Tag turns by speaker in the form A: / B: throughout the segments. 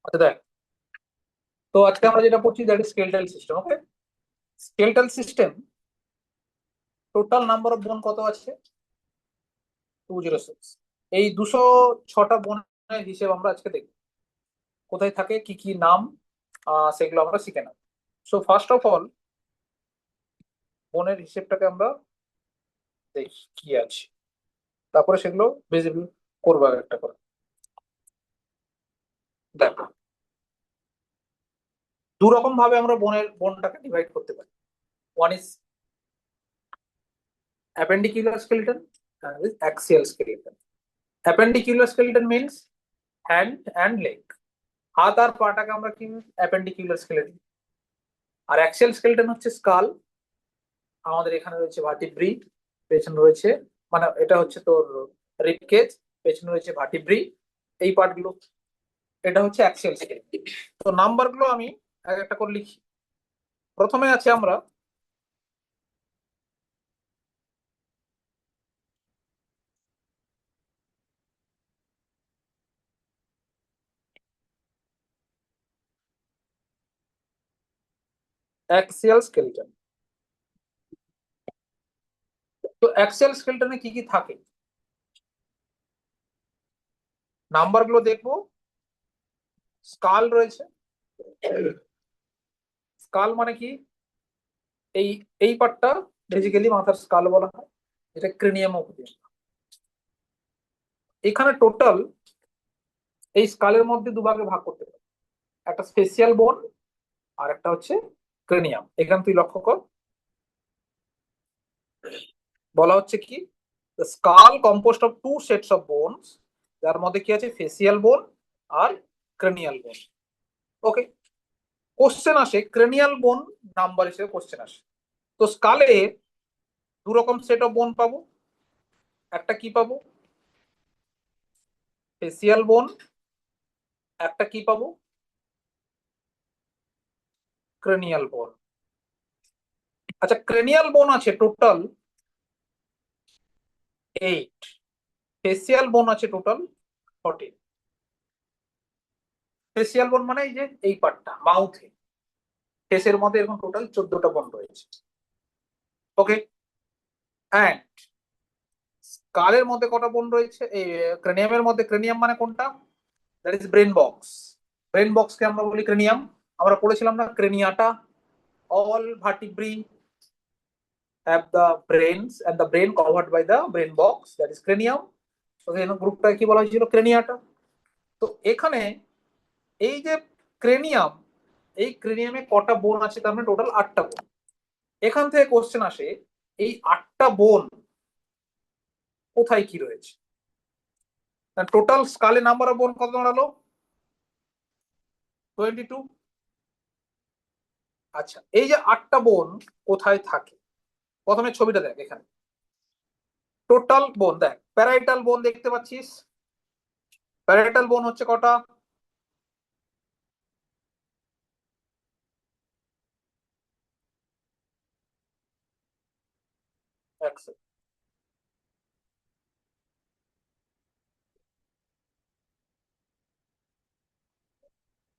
A: আচ্ছা দেখ, তো আজকে আমরা যেটা পড়ছি that is skeletal system. Okay, skeletal system total number of bone কত আছে? 206। এই 206টা বোনের হিসেব আমরা আজকে দেখব, কোথায় থাকে, কি কি নাম, সেগুলো আমরা শিখে নেব। সো ফার্স্ট অফ অল বোনের হিসেবটাকে আমরা দেখি কি আছে, তারপরে সেগুলো ভিজিবল করবো একটা করে। দেখো, দু রকম ভাবে আমরা বোনটাকে ডিভাইড করতে পারি। One is appendicular skeleton, axial skeleton. Appendicular skeleton means hand and leg, হাত আর পাটাকে আমরা কি অ্যাপেন্ডিকুলার স্কেলেটন। আর অ্যাক্সিয়াল স্কেলেটন হচ্ছে স্কাল, আমাদের এখানে রয়েছে ভার্টিব্রি, পেছনে রয়েছে, মানে এটা হচ্ছে তোর রিব কেজ, পেছনে রয়েছে ভার্টিব্রি, এই পার্টগুলো, এটা হচ্ছে অ্যাক্সিয়াল স্কেলেটন। তো নাম্বার গুলো আমি এক একটা করে লিখি। প্রথমে আছে আমরা অ্যাক্সিয়াল স্কেলেটন। তো অ্যাক্সিয়াল স্কেলেটনে কি কি থাকে নাম্বার গুলো দেখবো। স্কাল রয়েছে, স্কাল মানে কি, এই এই পার্টটা বেসিক্যালি মাথার স্কাল বলা হয়, এটা ক্রেনিয়াম অবধি। এখানে টোটাল এই স্কালের মধ্যে দুভাগে ভাগ করতে পারি, একটা স্পেশিয়াল বোন আর একটা হচ্ছে ক্রেনিয়াম। এখানে তুই লক্ষ্য কর, বলা হচ্ছে কি, skull composed of two sets of bones, যার মধ্যে কি আছে, ফেসিয়াল বোন আর ক্রেনিয়াল বোন। ওকে, কোশ্চেন আসে ক্রেনিয়াল বোন নাম্বার হিসেবে কোশ্চেন আসে। তো স্কালে দু রকম সেট অফ বোন পাবো, একটা কি পাবো, ফেসিয়াল বোন, একটা কি পাবো, ক্রেনিয়াল বোন। আচ্ছা, ক্রেনিয়াল বোন আছে টোটাল 8, ফেসিয়াল বোন আছে টোটাল 14। ফেসিয়াল বোন মানে এই যে এই পার্টটা মাউথে, ফেসের মধ্যে এরকম টোটাল 14টা বোন রয়েছে। ওকে, অ্যান্ড স্কালের মধ্যে কটা বোন রয়েছে, এই ক্রেনিয়ামের মধ্যে, ক্রেনিয়াম মানে কোনটা, that is brain box. Brain বক্সকে আমরা বলি ক্রেনিয়াম। আমরা পড়েছিলাম না ক্রেনিয়াটা, all vertebrae have the brains and the brain covered by the brain box, that is cranium. তো এই গ্রুপটা কি বলা হয়েছিল, ক্রেনিয়াটা। তো এখানে এই যে ক্রেনিয়াম, এই ক্রেনিয়ামে কটা বোন আছে, তার মানে টোটাল 8টা বোন। এখান থেকে কোশ্চেন আসে, এই 8টা বোন কোথায় কি রয়েছে। টোটাল স্কালে নাম্বার অফ বোন কত দাঁড়ালো, 22। আচ্ছা, এই যে 8টা বোন কোথায় থাকে, প্রথমে ছবিটা দেখ, এখানে টোটাল বোন দেখ, প্যারাইটাল বোন দেখতে পাচ্ছিস, প্যারাইটাল বোন হচ্ছে কটা, এক second,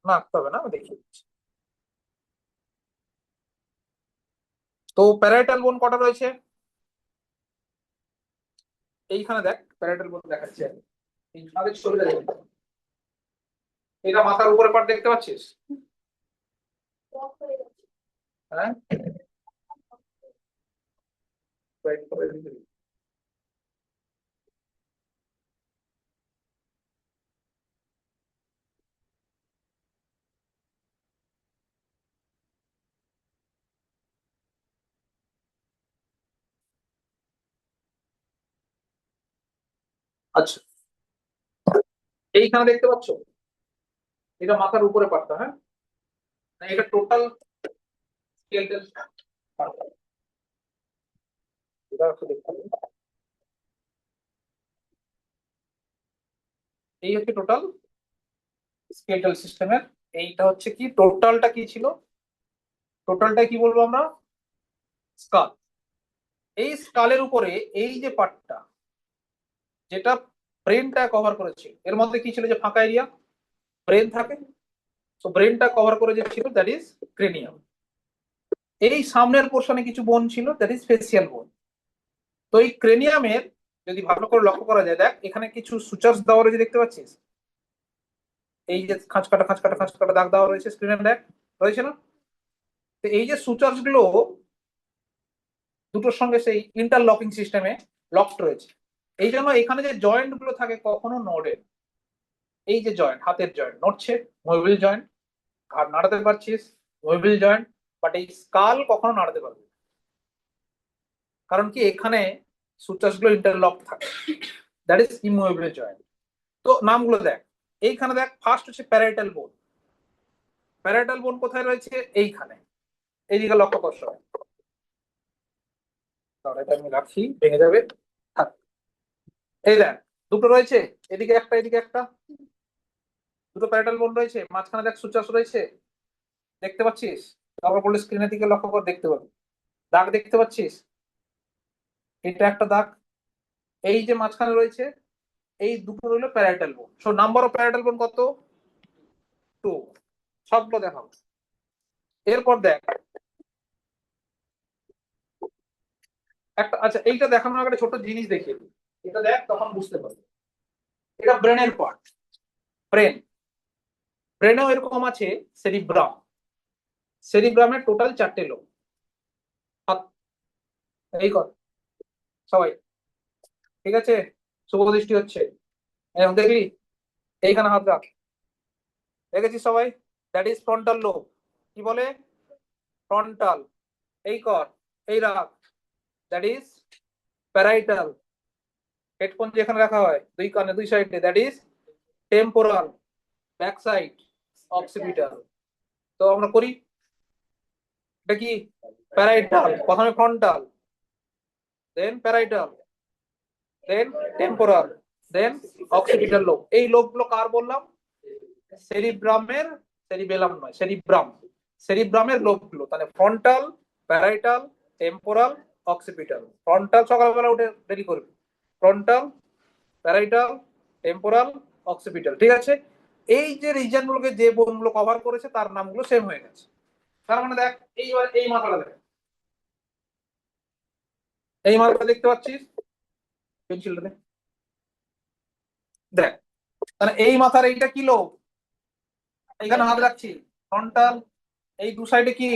A: না আঁকতে হবে না, আমি দেখিয়ে দিচ্ছি। তো প্যারাইটাল বোন কটা রয়েছে, এইখানে দেখ প্যারাইটাল বোন দেখাচ্ছে আমি। এই আমাদের ছবিটা দেখ, এটা মাথার উপরে পার্ট দেখতে পাচ্ছিস, হ্যাঁ, Wait করে দিতে দিই। আচ্ছা, এইখানে দেখতে পাচ্ছ, এটা মাথার উপরে পার্টটা, হ্যাঁ, না, এটা টোটাল স্কেলটাল পার্ট, এটা একটু দেখতে হবে। এই হচ্ছে টোটাল স্কেলটাল সিস্টেমের, এইটা হচ্ছে কি, টোটালটা কি ছিল, টোটালটা কি বলবো আমরা, স্কাল। এই স্কালের উপরে এই যে পার্টটা, যেটা ব্রেনটা কভার করেছে, এর মধ্যে কি ছিল, যে ফাঁকা এরিয়া, ব্রেন থাকে, তো ব্রেনটা কভার করে যে ছিল দ্যাট ইজ ক্রেনিয়াম। এই সামনের পোর্শনে কিছু বোন ছিল দ্যাট ইজ ফেসিয়াল বোন। তো এই ক্রেনিয়ামের যদি ভালো করে লক্ষ্য করা যায়, দেখ এখানে কিছু সুচার্স দেওয়া রয়েছে, দেখতে পাচ্ছিস? এই যে খাঁচকাটা খাঁচকাটা খাঁচকাটা দাগ দেওয়া রয়েছে স্ক্রিনে, দেখ রয়েছে না? তো এই যে সুচার্স গুলো দুটোর সঙ্গে সেই ইন্টারলকিং সিস্টেমে লকড রয়েছে। এই জন্য এখানে যে জয়েন্ট গুলো থাকে কখনো নড়ে না। এই যে জয়েন্ট, হাতের জয়েন্ট নড়ছে, মুভেবল জয়েন্ট, ঘাড় নাড়াতে পারছিস, মুভেবল জয়েন্ট, বাট এই স্কাল কখনো নাড়াতে পারবে না। কারণ কি, এখানে সুচার্স গুলো ইন্টারলক থাকে, দ্যাট ইজ ইমুভেবল জয়েন্ট। তো নামগুলো দেখ, এইখানে দেখ, ফার্স্ট হচ্ছে প্যারাইটাল বোন। প্যারাইটাল বোন কোথায় রয়েছে? এইখানে, এইদিকে লক্ষ্য কর সবাই। এটা আমি রাখি, ভেঙে যাবে। থাক। এই দেখ, দুটো রয়েছে, এদিকে একটা এদিকে একটা, দুটো প্যারাইটাল বোন রয়েছে, মাঝখানে দেখ সুচার্স রয়েছে, দেখতে পাচ্ছিস? তারপর বললে স্ক্রিনের দিকে লক্ষ্য কর, দেখতে পাবি দাগ, দেখতে পাচ্ছিস? এটা একটা দাগ, এই যে মাঝখানে রয়েছে, এই দুটো রইলো প্যারাইটাল বোন। সো নাম্বার অফ প্যারাইটাল বোন কত? 2। সবগুলো দেখাবো। এরপর দেখ একটা, আচ্ছা এইটা দেখানোর আগে একটা ছোট জিনিস দেখিয়ে দিই। এটা দেখ, তখন বুঝতে পারবে। এটা ব্রেনের পার্ট, ব্রেন। ব্রেনেও এরকম আছে সেরিব্রাম। সেরিব্রামের টোটাল 4টে লোক। হাত এই কর সবাই, ঠিক আছে? শুভ দৃষ্টি হচ্ছে, এরকম দেখলি? এইখানে হাত রাখ, দেখেছিস সবাই? That is frontal lobe. কি বলে? ফ্রন্টাল। এই কর, এই রাখ, দ্যাট ইজ প্যারাইটাল। হেডফোন যেখানে রাখা হয় দুই কানে দুই সাইডে, that is temporal. Back side occipital. তো আমরা করি, এটা কি? প্যারাইটাল। প্রথমে ফ্রন্টাল, দেন প্যারাইটাল, দেন টেম্পোরাল, দেন অক্সিপিটাল লোব। এই লোবগুলো কার বললাম? সেরিব্রামের, সেরিবেলাম নয়, সেরিব্রাম। সেরিব্রামের লোবগুলো। তাহলে frontal, parietal, temporal, occipital. Frontal সকালবেলা উঠে রেডি করবি, ফ্রন্টাল, প্যারাইটাল, টেম্পোরাল, অক্সিপিটাল, ঠিক আছে? এই যে রিজন গুলোকে যে বোনগুলো কভার করেছে তার নামগুলো সেম হয়ে গেছে। তার মানে দেখ, এইবার এই মাথাটা দেখ, এই মাথাটা দেখতে পাচ্ছিস? পেন্সিলটা দেখ, তাহলে এই মাথার এইটা কি লোব? এখানে হাত রাখছি, ফ্রন্টাল। এই দু সাইডে কি?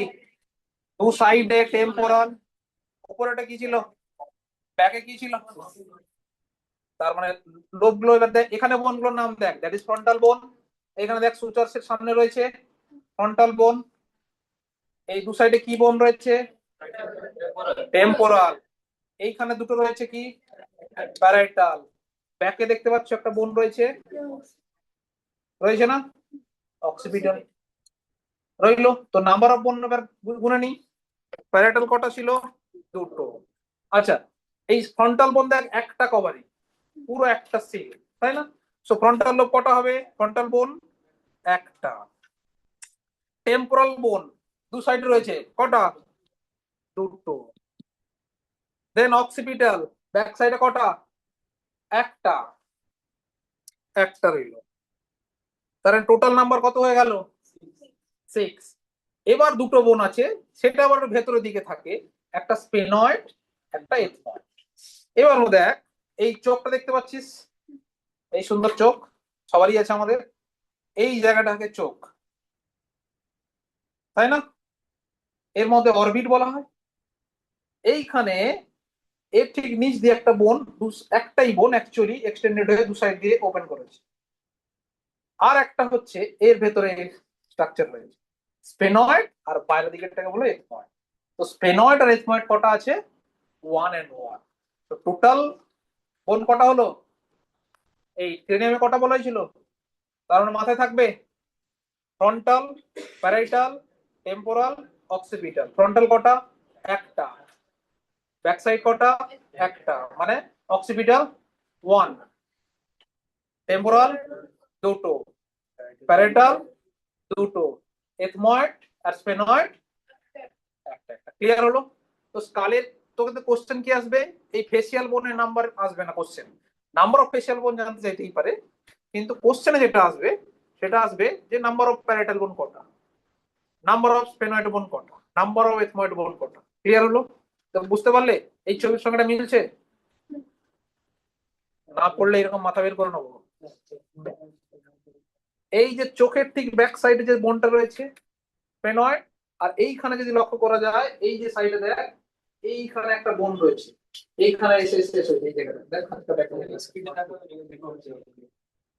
A: দু সাইডে টেম্পোরাল। উপরেটা কি ছিল? ব্যাকে কি ছিল? তার মানে লোব গুলো এবার দেখ, এখানে বোন গুলোর নাম দেখ, দ্যাট ইজ ফ্রন্টাল বোন। এখানে দেখ সুচার্স এর সামনে রয়েছে ফ্রন্টাল বোন। এই দু সাইডে কি বোন রয়েছে? টেম্পোরাল। এইখানে দুটো রয়েছে কি? প্যারাইটাল। ব্যাকে দেখতে পাচ্ছ একটা বোন রয়েছে, রয়েছে না? অক্সিপিটাল রইলো। তো নাম্বার অফ বোন এবার গুনে নি। প্যারাইটাল কটা ছিল? দুটো। আচ্ছা, এই ফ্রন্টাল বোন দেখ একটা কভারই, পুরো একটা সিল, তাই না? সো ফ্রন্টাল লোব কটা হবে? ফ্রন্টাল বোন একটা। টেম্পোরাল বোন দু সাইডে রয়েছে, কটা? দুটো। দেন অক্সিপিটাল ব্যাক সাইডে কটা? একটা, একটা রইল। তাহলে টোটাল নাম্বার কত হয়ে গেল? 6। এবার দুটো বোন আছে, সেটা আবার ভেতরের দিকে থাকে, একটা স্পেনয়েড, একটা এথময়েড। এবার দেখ, এই চোখটা দেখতে পাচ্ছিস? এই সুন্দর চোখ সবারই আছে আমাদের। এই জায়গাটাকে চোখ, তাই না? এর মধ্যে অরবিট বলা হয়। এইখানে এর ঠিক নিচ দিয়ে একটা বোন, একটাই বোন অ্যাকচুয়ালি এক্সটেন্ডেড হয়ে দু সাইড দিয়ে ওপেন করেছে। আর একটা হচ্ছে এর ভেতরে স্ট্রাকচার রয়েছে স্পেনয়েড, আর বাইরের দিকেরটাকে বলে এথময়েড। তো স্পেনয়েড আর এথময়েড কটা আছে? 1 and 1। তো টোটাল বোন কটা হলো? এই ক্রেনিয়ামে কটা বলা হয়েছিল? তার মানে মাথায় থাকবে frontal, parietal, temporal, occipital. Frontal কটা? একটা। ব্যাক সাইড কটা? একটা, মানে অক্সিপিটাল 1, টেম্পোরাল দুটো, প্যারাইটাল দুটো, এথময়েড আর স্পেনয়েড একটা একটা। ক্লিয়ার হলো? তো স্কালের তোকে তো কোশ্চেন কি আসবে? এই ফেসিয়াল বোনের নাম্বার আসবে না কোশ্চেন। নাম্বার অফ ফেসিয়াল বোন জানতে চাইতেই পারে, কিন্তু কোশ্চেনে যেটা আসবে সেটা আসবে যে নাম্বার অফ প্যারাইটাল বোন কটা, নাম্বার অফ স্পেনয়েড বোন কটা, নাম্বার অফ এথময়েড বোন কটা। ক্লিয়ার হলো? তো বুঝতে পারলে এই ছবির সঙ্গে এটা মিলছে? না পড়লে এরকম মাথা বের করে নেবো। এই যে চোখের ঠিক ব্যাক সাইডে যে বোনটা রয়েছে স্পেনয়েড, আর এইখানে যদি লক্ষ্য করা যায় এই যে সাইডে দেখ এইখানে একটা বোন রয়েছে, এইখানে এসে শেষ হয়েছে এই জায়গাটা দেখ, হাতটা দেখা যাচ্ছে।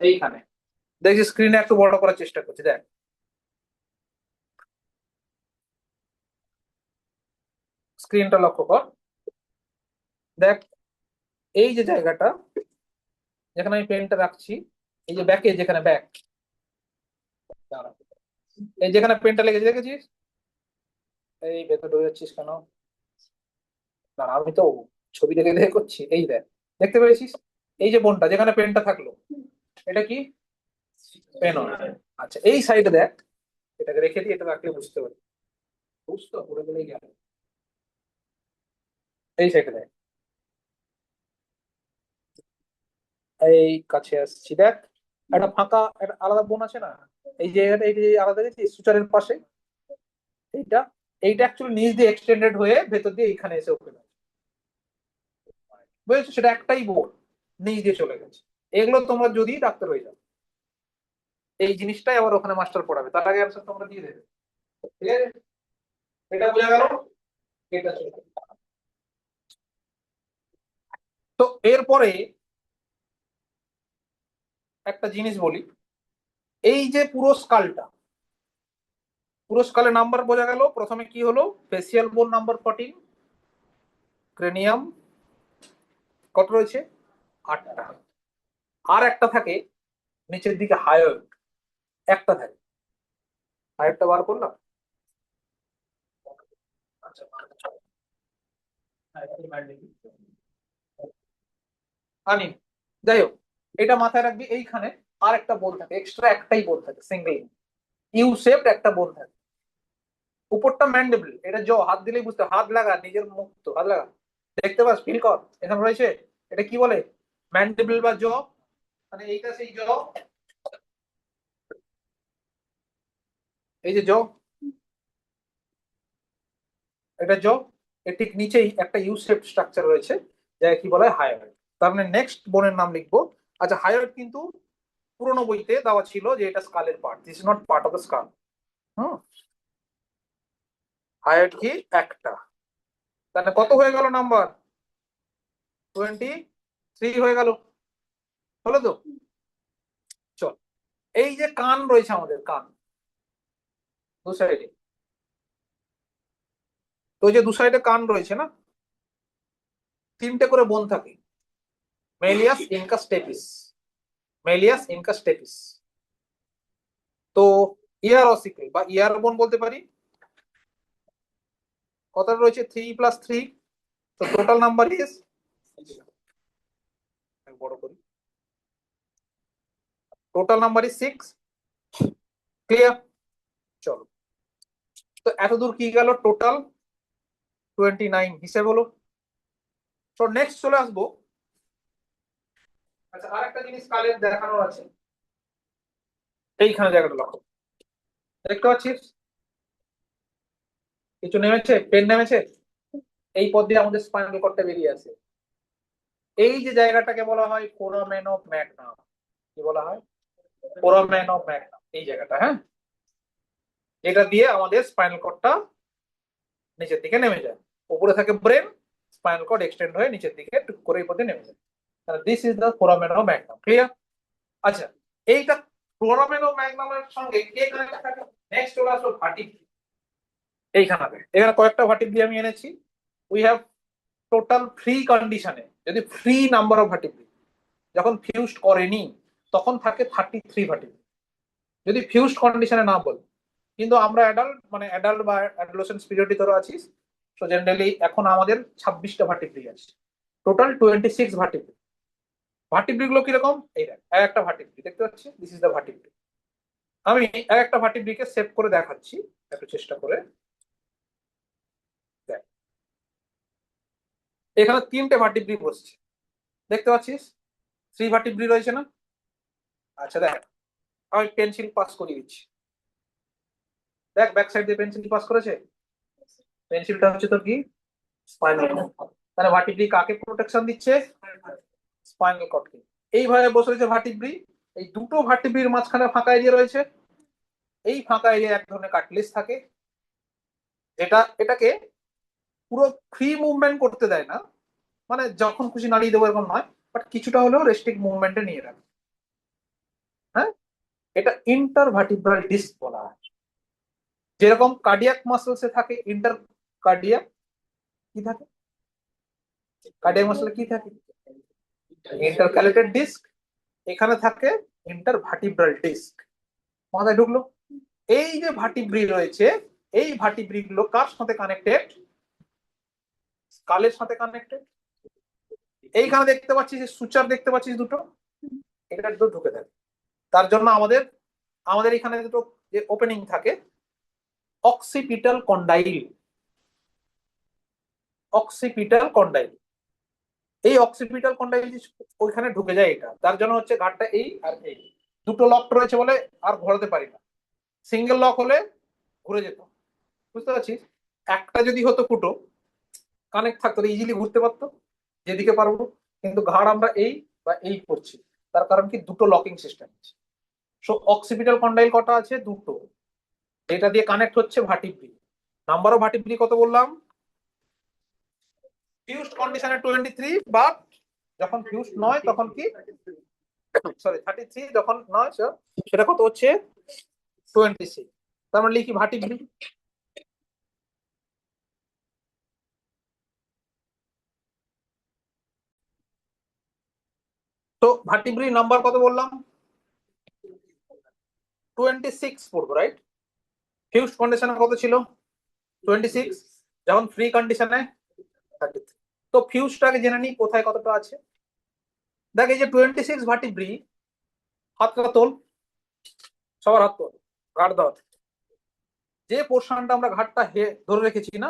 A: এইখানে দেখছি স্ক্রিনে একটু বড় করার চেষ্টা করছি, দেখ স্ক্রিনটা লক্ষ্য কর, দেখ এই যে জায়গাটা যেখানে আমি পেনটা রাখছি, এই যে ব্যাকে যেখানে ব্যাক, এই যেখানে পেনটা লেগেছে দেখেছিস, এই ভেতরে ঢুকে যাচ্ছিস কেন? দাঁড়া আমি তো ছবি দেখে দেখে করছি, এই দেখ দেখতে পেয়েছিস এই যে বোনটা যেখানে পেনটা থাকলো, এটা কি পেন? আচ্ছা এই সাইডে দেখ, এটাকে রেখে দিয়ে এটা রাখলে বুঝতে পারি, বুঝতো পড়ে গেলেই গেল। এই সাইডে দেখ, এই কাছে আসছি দেখ, একটা ফাঁকা একটা আলাদা বোন আছে না, এই জায়গাটা এই যে আলাদা দেখেছিস সুচারের পাশে, এইটা এইটা অ্যাকচুয়ালি নিচ দিয়ে এক্সটেন্ডেড হয়ে ভেতর দিয়ে এখানে এসে ওপেন হয়, বুঝেছো? সেটা একটাই বোন নিচ দিয়ে চলে গেছে। এগুলো তোমরা যদি ডাক্তার হয়ে যাও এই জিনিসটাই আবার ওখানে মাস্টার পড়াবে, তার আগে অ্যান্সার তোমরা দিয়ে দেবে। ঠিক আছে, এটা বোঝা গেল? এটা চলে গেল। তো এরপরে একটা জিনিস বলি, এই যে পুরো স্কালটা, পুরো স্কালে নাম্বার বোঝা গেল। প্রথমে কি হলো, ফেসিয়াল বোন নাম্বার 14, ক্রেনিয়াম কত রয়েছে 8টা, আর একটা থাকে নিচের দিকে হায়োইড, একটা থাকে, হায়োইডটা বার করলাম। আচ্ছা আনি, যাই হোক এটা মাথায় রাখবি, এইখানে আর একটা বোন থাকে, এক্সট্রা একটাই বোন থাকে, সিঙ্গেল ইউ শেপড একটা বোন থাকে। উপরটা ম্যান্ডিবল, এটা জ হাত দিলেই বুঝতে, হাত লাগা নিজের মুখ তো, হাত লাগা দেখতে পাস, ফিল কর এখানে রয়েছে। এটা কি বলে, ম্যান্ডিবল বা জ, মানে এইটা সেই জ, এই যে জ, এটা জ, এর ঠিক নিচেই একটা ইউ শেপ স্ট্রাকচার রয়েছে যাকে কি বলা হয় হায়োইড। তার মানে নেক্সট বোনের নাম লিখবো। আচ্ছা হায়োইড কিন্তু পুরোনো বইতে দেওয়া ছিল যে এটা স্কালের part, this is not part of the skull. Hmm, hyoid কি একটা, তাহলে কত হয়ে গেল নাম্বার, 23 হয়ে গেল, হলো তো? চল, এই যে কান রয়েছে আমাদের, কান দু সাইডে, তো ওই যে দু সাইডে কান রয়েছে না, তিনটে করে বোন থাকে, malleus Inca stapes, malleus Inca stapes. তো ইয়ার অসিকেল বা ইয়ার বোন বলতে পারি, কতটা রয়েছে 3 + 3, তো টোটাল নাম্বার ইজ, বড় করি, টোটাল নাম্বার ইজ 6। ক্লিয়ার? চলো, তো এতদূর কি গেল, টোটাল 29 হিসেব হলো। তো নেক্সট চলে আসবো, আচ্ছা আর একটা জিনিস কালের দেখানোর আছে, এইখানে জায়গাটা লক্ষ্য, দেখতে পাচ্ছিস কিছু নেমেছে, পেন নেমেছে, এই পথ দিয়ে আমাদের স্পাইনাল কর্ডটা বেরিয়ে আসে। এই যে জায়গাটাকে বলা হয় ফোরামেন অফ ম্যাগনাম, কি বলা হয়, ফোরামেন অফ ম্যাগনাম, এই জায়গাটা, হ্যাঁ, এটা দিয়ে আমাদের স্পাইনাল কর্ডটা নিচের দিকে নেমে যায়। উপরে থাকে ব্রেন, স্পাইনাল কর্ড এক্সটেন্ড হয়ে নিচের দিকে টুক করে এই পথে নেমে যায়। This is the foramen of Magnum. Clear? আচ্ছা এইটা ফোরামেন অফ ম্যাগনামের সঙ্গে কে কানেক্ট থাকে, নেক্সট চলে আসলো ভার্টিব্রি। এইখানে এখানে কয়েকটা ভার্টিব্রি আমি এনেছি। উই হ্যাভ টোটাল ফ্রি কন্ডিশনে, যদি ফ্রি নাম্বার অফ ভার্টিব্রি, যখন ফিউজড করেনি তখন থাকে 33 ভার্টিব্রি, যদি ফিউজড কন্ডিশনে না বল। কিন্তু আমরা অ্যাডাল্ট মানে অ্যাডাল্ট বা অ্যাডোলেসেন্স পিরিয়ডে ধরো আছিস, তো জেনারেলি এখন আমাদের 26টা ভার্টিব্রি আছে, টোটাল 26 ভার্টিব্রি। ভার্টিব্রি গুলো কিরকম, এই দেখ এক একটা ভার্টিব্রি দেখতে পাচ্ছি, দিস ইজ দ্য ভার্টিব্রি। আমি এক একটা ভার্টিব্রিকে সেভ করে দেখাচ্ছি, একটু চেষ্টা করে দেখ, এখানে 3টে ভার্টিব্রি বসছে, দেখতে পাচ্ছিস 3 ভার্টিব্রি রয়েছে না? আচ্ছা দেখ আমি পেন্সিল পাস করিয়ে দিচ্ছি, দেখ ব্যাক সাইড দিয়ে পেন্সিল পাস করেছে। পেন্সিলটা হচ্ছে তোর কি স্পাইনাল কর্ড। তাহলে ভার্টিব্রি কাকে প্রোটেকশন দিচ্ছে? স্পাইনাল কর্ডকে। এইভাবে বসে রয়েছে ভার্টিব্রি, এই দুটো ভার্টিব্রির মাঝখানে ফাঁকা এরিয়া রয়েছে। এই ফাঁকা এরিয়া এক ধরনের কার্টিলেজ থাকে, যেটা এটাকে পুরো ফ্রি মুভমেন্ট করতে দেয় না, মানে যখন খুশি নাড়িয়ে দেবো এরকম নয়, বাট কিছুটা হলেও রেস্ট্রিক্ট মুভমেন্টে নিয়ে রাখে। হ্যাঁ, এটা ইন্টারভার্টিব্রাল ডিস্ক বলা হয়। যেরকম কার্ডিয়াক মাসলসে থাকে ইন্টার কার্ডিয়াক, কি থাকে কার্ডিয়াক মাসলে কি থাকে? Intercalated disc. এখানে থাকে ইন্টারভার্টিব্রাল ডিস্ক। মাথায় ঢুকলো? এই যে ভার্টিব্রি রয়েছে, এই ভার্টিব্রি গুলো কার সাথে কানেক্টেড? স্কালের সাথে কানেক্টেড। এইখানে দেখতে পাচ্ছিস সুচার, দেখতে পাচ্ছিস দুটো, এটা দুটো ঢুকে থাকে। তার জন্য আমাদের আমাদের এখানে দুটো যে ওপেনিং থাকে, অক্সিপিটাল কন্ডাইল, অক্সিপিটাল কন্ডাইল। এই অক্সিপিটাল কন্ডাইল ওইখানে ঢুকে যায়, এটা তার জন্য হচ্ছে ঘাটটা এই আর এই দুটো লক রয়েছে বলে আর ঘোরাতে পারি না। সিঙ্গেল লক হলে ঘুরে যেত, বুঝতে পারছিস? একটা যদি হতো ফুটো কানেক্ট থাকতো, ইজিলি ঘুরতে পারতো যেদিকে পারবো। কিন্তু ঘাড় আমরা এই বা এই করছি, তার কারণ কি দুটো লকিং সিস্টেম আছে। সো অক্সিপিটাল কন্ডাইল কটা আছে? দুটো, এটা দিয়ে কানেক্ট হচ্ছে ভার্টিব্রি। নাম্বার অফ ভার্টিব্রি কত বললাম? ফিউজড কন্ডিশনে 23, বাট যখন ফিউজড নয় তখন কি, সরি 33, যখন নয় সেটা কত হচ্ছে? 26। তার মানে লিখি ভার্টিব্রি। তো ভার্টিব্রি নাম্বার কত বললাম? 26 পড়বো, রাইট? ফিউজড কন্ডিশনে কত ছিল? 26। যখন ফ্রি কন্ডিশনে 33। তো ফিউজটাকে জেনে নিই কোথায় কতটা আছে। দেখ এই যে 26 ভার্টিব্রি, হাতটা তোল, সবার হাত তোল, ঘাট ধর। যে পোর্শনটা আমরা ঘাটটা ধরে রেখেছি না,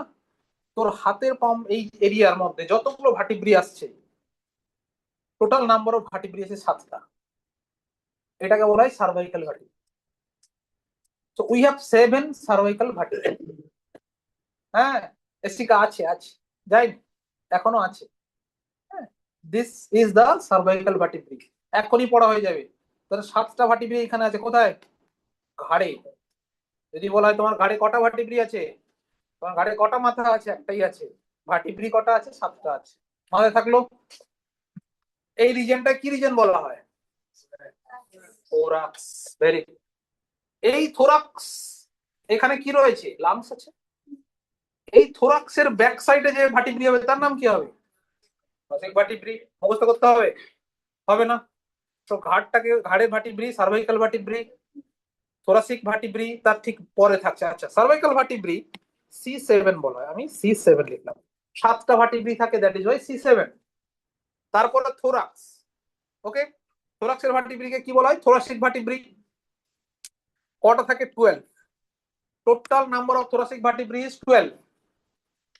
A: তোর হাতের পাম এই এরিয়ার মধ্যে যতগুলো ভার্টিব্রি আসছে, টোটাল নাম্বার অফ ভার্টিব্রি আছে 7টা। এটাকে বলা হয় cervical vertebrae. So we have 7 cervical vertebrae. হ্যাঁ, এসিকা আছে আছে, যাইনি, এখনো আছে। হ্যাঁ, this is the cervical vertebrae. এখনই পড়া হয়ে যাবে। তাহলে 7টা ভার্টিব্রি এখানে আছে, কোথায়? ঘাড়ে। যদি বলা হয় তোমার ঘাড়ে কটা ভার্টিব্রি আছে, তোমার ঘাড়ে কটা মাথা আছে? একটাই আছে। ভার্টিব্রি কটা আছে? 7টা আছে। মাথায় থাকলো? এই রিজনটা কি রিজন বলা হয়? থোরাক্স। Very good. এই থোরাক্স, এখানে কি রয়েছে? লাংস আছে। এই থোরাক্সের ব্যাক সাইডে যে ভার্টিব্রি হবে তার নাম কি হবে? থোরাসিক ভার্টিব্রি। মুখস্থ করতে হবে? হবে না। তো ঘাড়টাকে, ঘাড়ের ভার্টিব্রি সার্ভাইকাল ভার্টিব্রি, থোরাসিক ভার্টিব্রি তার ঠিক পরে থাকছে। আচ্ছা, সার্ভাইকাল ভার্টিব্রি C7 বলা হয়, আমি C7 লিখলাম। 7টা ভার্টিব্রি থাকে, দ্যাট ইজ ওয়াই C7। তারপরে থোরাক্স। ওকে, থোরাক্সের ভার্টিব্রিকে কি বলা হয়? Thoracic vertebrae. কটা থাকে? 12। Total number of thoracic vertebrae is 12।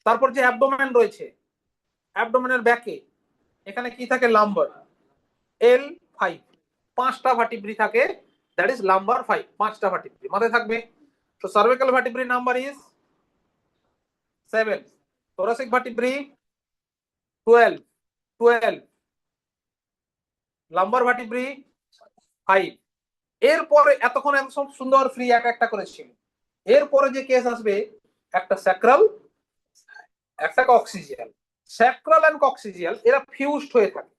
A: তারপর যে অ্যাবডোমেন রয়েছে, অ্যাবডোমেনের ব্যাকে এখানে কি থাকে? Lumber, L5। 5টা ভার্টিব্রি থাকে, দ্যাট ইজ লাম্বার 5। 5টা ভার্টিব্রি মাথায় থাকবে। তো cervical vertebrae number is 7, thoracic vertebrae 12, 12, lumbar vertebrae 5। এরপরে এতক্ষণ একদম সুন্দর ফ্রি এক একটা করেছিল। এরপরে যে কেস আসবে, একটা স্যাক্রাল, একটা কক্সিজিয়াল। স্যাক্রাল এন্ড কক্সিজিয়াল এরা ফিউজড হয়ে থাকে,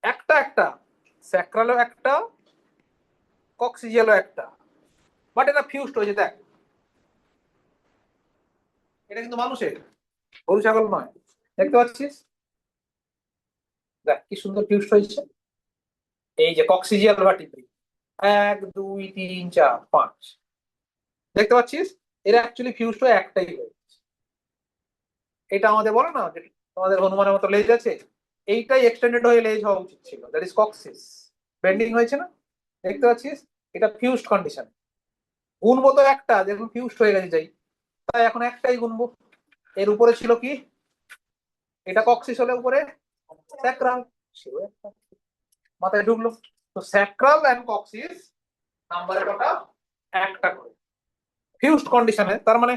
A: একটা একটা, স্যাক্রালও একটা, কক্সিজিয়ালও একটা, বাট এটা ফিউজড হয়েছে। দেখ এটা কিন্তু মানুষের, গরু ছাগল নয়। দেখতে পাচ্ছিস? দেখ কি সুন্দর ফিউজড হয়েছে। এই যে কক্সিজিয়াল ভার্টিব্রি 1 2 3 4 5, দেখতে পাচ্ছিস? এরা অ্যাকচুয়ালি ফিউজড হয়ে একটাই হয়েছে। এটা আমাদের বলে না যে তোমাদের হনুমানের মতো লেজ আছে, এইটাই এক্সটেন্ডেড হয়ে লেজ হওয়া উচিত ছিল, দ্যাট ইজ কক্সিস। বেন্ডিং হয়েছে না, দেখতে পাচ্ছিস? এটা ফিউজড কন্ডিশন। গুনবো তো একটা, যখন ফিউজড হয়ে গেছে যাই, তাই এখন একটাই গুনবো। এর উপরে ছিল কি? এটা কক্সিস হলে উপরে স্যাক্রাল, মাথায় ঢুকলো? তো তো স্যাক্রাল এন্ড কক্সিস নাম্বারে কটা একটা করে ফিউজড কন্ডিশনে, তার মানে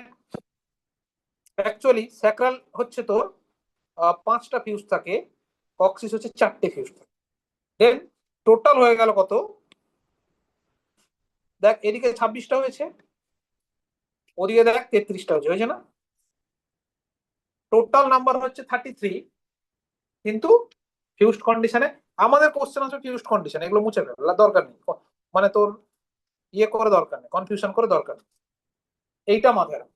A: অ্যাকচুয়ালি স্যাক্রাল হচ্ছে তোর 5টা ফিউজ থাকে, কক্সিস হচ্ছে 4টে ফিউজ থাকে। দেন টোটাল হয়ে গেল কত, দেখ এদিকে 26টা হয়েছে, ওদিকে দেখ 33টা হয়েছে না, টোটাল নাম্বার হচ্ছে 33। কিন্তু ফিউজড কন্ডিশনে, আমাদের কোশ্চেন আছে ফিউজড কন্ডিশন, এগুলো মুছে ফেলা দরকার নেই, মানে তোর ইয়ে করে দরকার নেই, কনফিউশন করে দরকার নেই, এইটা মাথায় রাখ।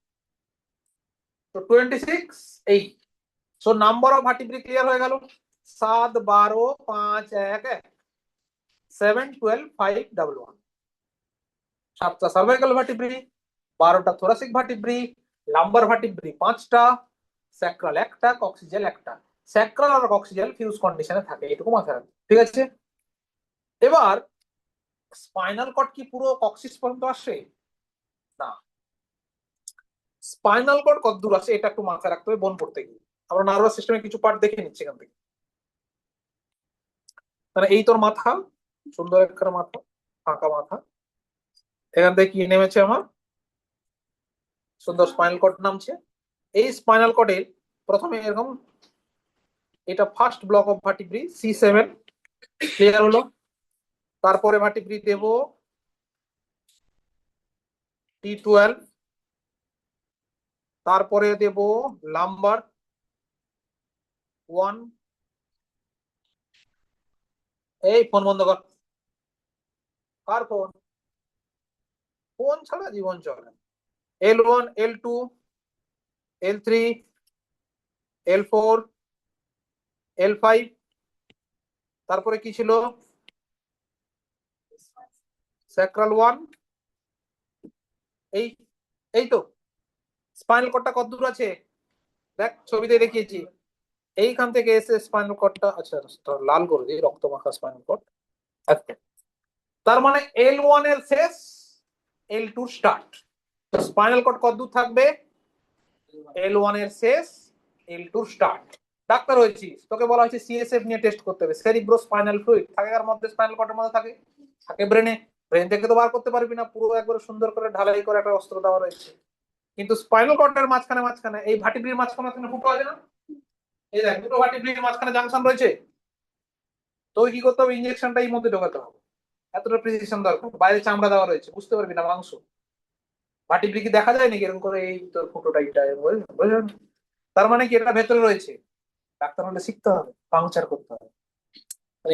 A: তো 26 এই, সো নাম্বার অফ ভার্টিব্রি ক্লিয়ার হয়ে গেল, 7 12 5 1 1 7 12 5 1 1, 7টা সার্ভাইকাল ভার্টিব্রি, 12টা থোরাসিক ভার্টিব্রি, লাম্বার ভার্টিব্রি 5টা, স্যাক্রাল একটা, কক্সিজাল একটা। স্যাক্রাল আর কক্সিজাল ফিউজ কন্ডিশনে থাকে, এটুকু মাথায় রাখবে, ঠিক আছে। এবার স্পাইনাল কর্ড কি পুরো কক্সিস পর্যন্ত আসে? না, স্পাইনাল কর্ড কতদূর আসে এটা একটু মাথায় রাখতে হবে বোন পড়তে গিয়ে। আমরা নার্ভাস সিস্টেমের কিছু পার্ট দেখে নিচ্ছি এখান থেকে। মানে এই তোর মাথা, সুন্দর একটা মাথা, ফাঁকা মাথা, এখান থেকে কি নেমেছে আমার সুন্দর স্পাইনাল কর্ড নামছে। এই স্পাইনাল কর্ডের প্রথমে এরকম, এটা first block of vertebrae C7 clear হলো। তারপরে ভার্টিব্রি দেব T12, তারপরে দেব লাম্বার 1, এই ফোন বন্ধ কর, কার ফোন, ফোন ছাড়া জীবন চলে। L1 L2 L3 L4 L5, তারপরে কি ছিল স্যাক্রাল 1, এই এই তো স্পাইনাল কর্ডটা কত দূর আছে দেখ, ছবিতে দেখিয়েছি, এইখান থেকে এসে স্পাইনাল কর্ডটা, আচ্ছা লাল করে দিই, রক্ত মাখা স্পাইনাল কর্ড। আচ্ছা, তার মানে L1 এর শেষ, L2 স্টার্ট। তো স্পাইনাল কর্ড কত দূর থাকবে, L1 এর শেষ, L2 স্টার্ট। ডাক্তার হয়েছিস, তোকে বলা হয়েছে CSF নিয়ে টেস্ট করতে হবে। সেরিব্রো স্পাইনাল ফ্লুইড থাকে কার মধ্যে, স্পাইনাল কর্ডের মধ্যে থাকে, থাকে ব্রেনে। ব্রেন থেকে তো বার করতে পারবি না, পুরো একবার সুন্দর করে ঢালাই করে একটা অস্ত্র দেওয়া রয়েছে। কিন্তু স্পাইনাল কর্ডের মাঝখানে মাঝখানে এই ভার্টিব্রির মাঝখানে ফুটো আছে না, এই দেখ দুটো ভার্টিব্রির মাঝখানে জাংশন রয়েছে। তো কি করতে হবে, ইঞ্জেকশনটা এই মধ্যে ঢোকাতে হবে, এতটা প্রিসিশন দরকার। বাইরে চামড়া দেওয়া রয়েছে, বুঝতে পারবি না মাংস, ভার্টিব্রি কি দেখা যায় নাকি এরকম করে, এই তোর ফুটোটা এইটা বুঝলেন। তার মানে কি এটা ভেতরে রয়েছে, ডাক্তার হলে শিখতে হবে, পাংচার করতে হবে,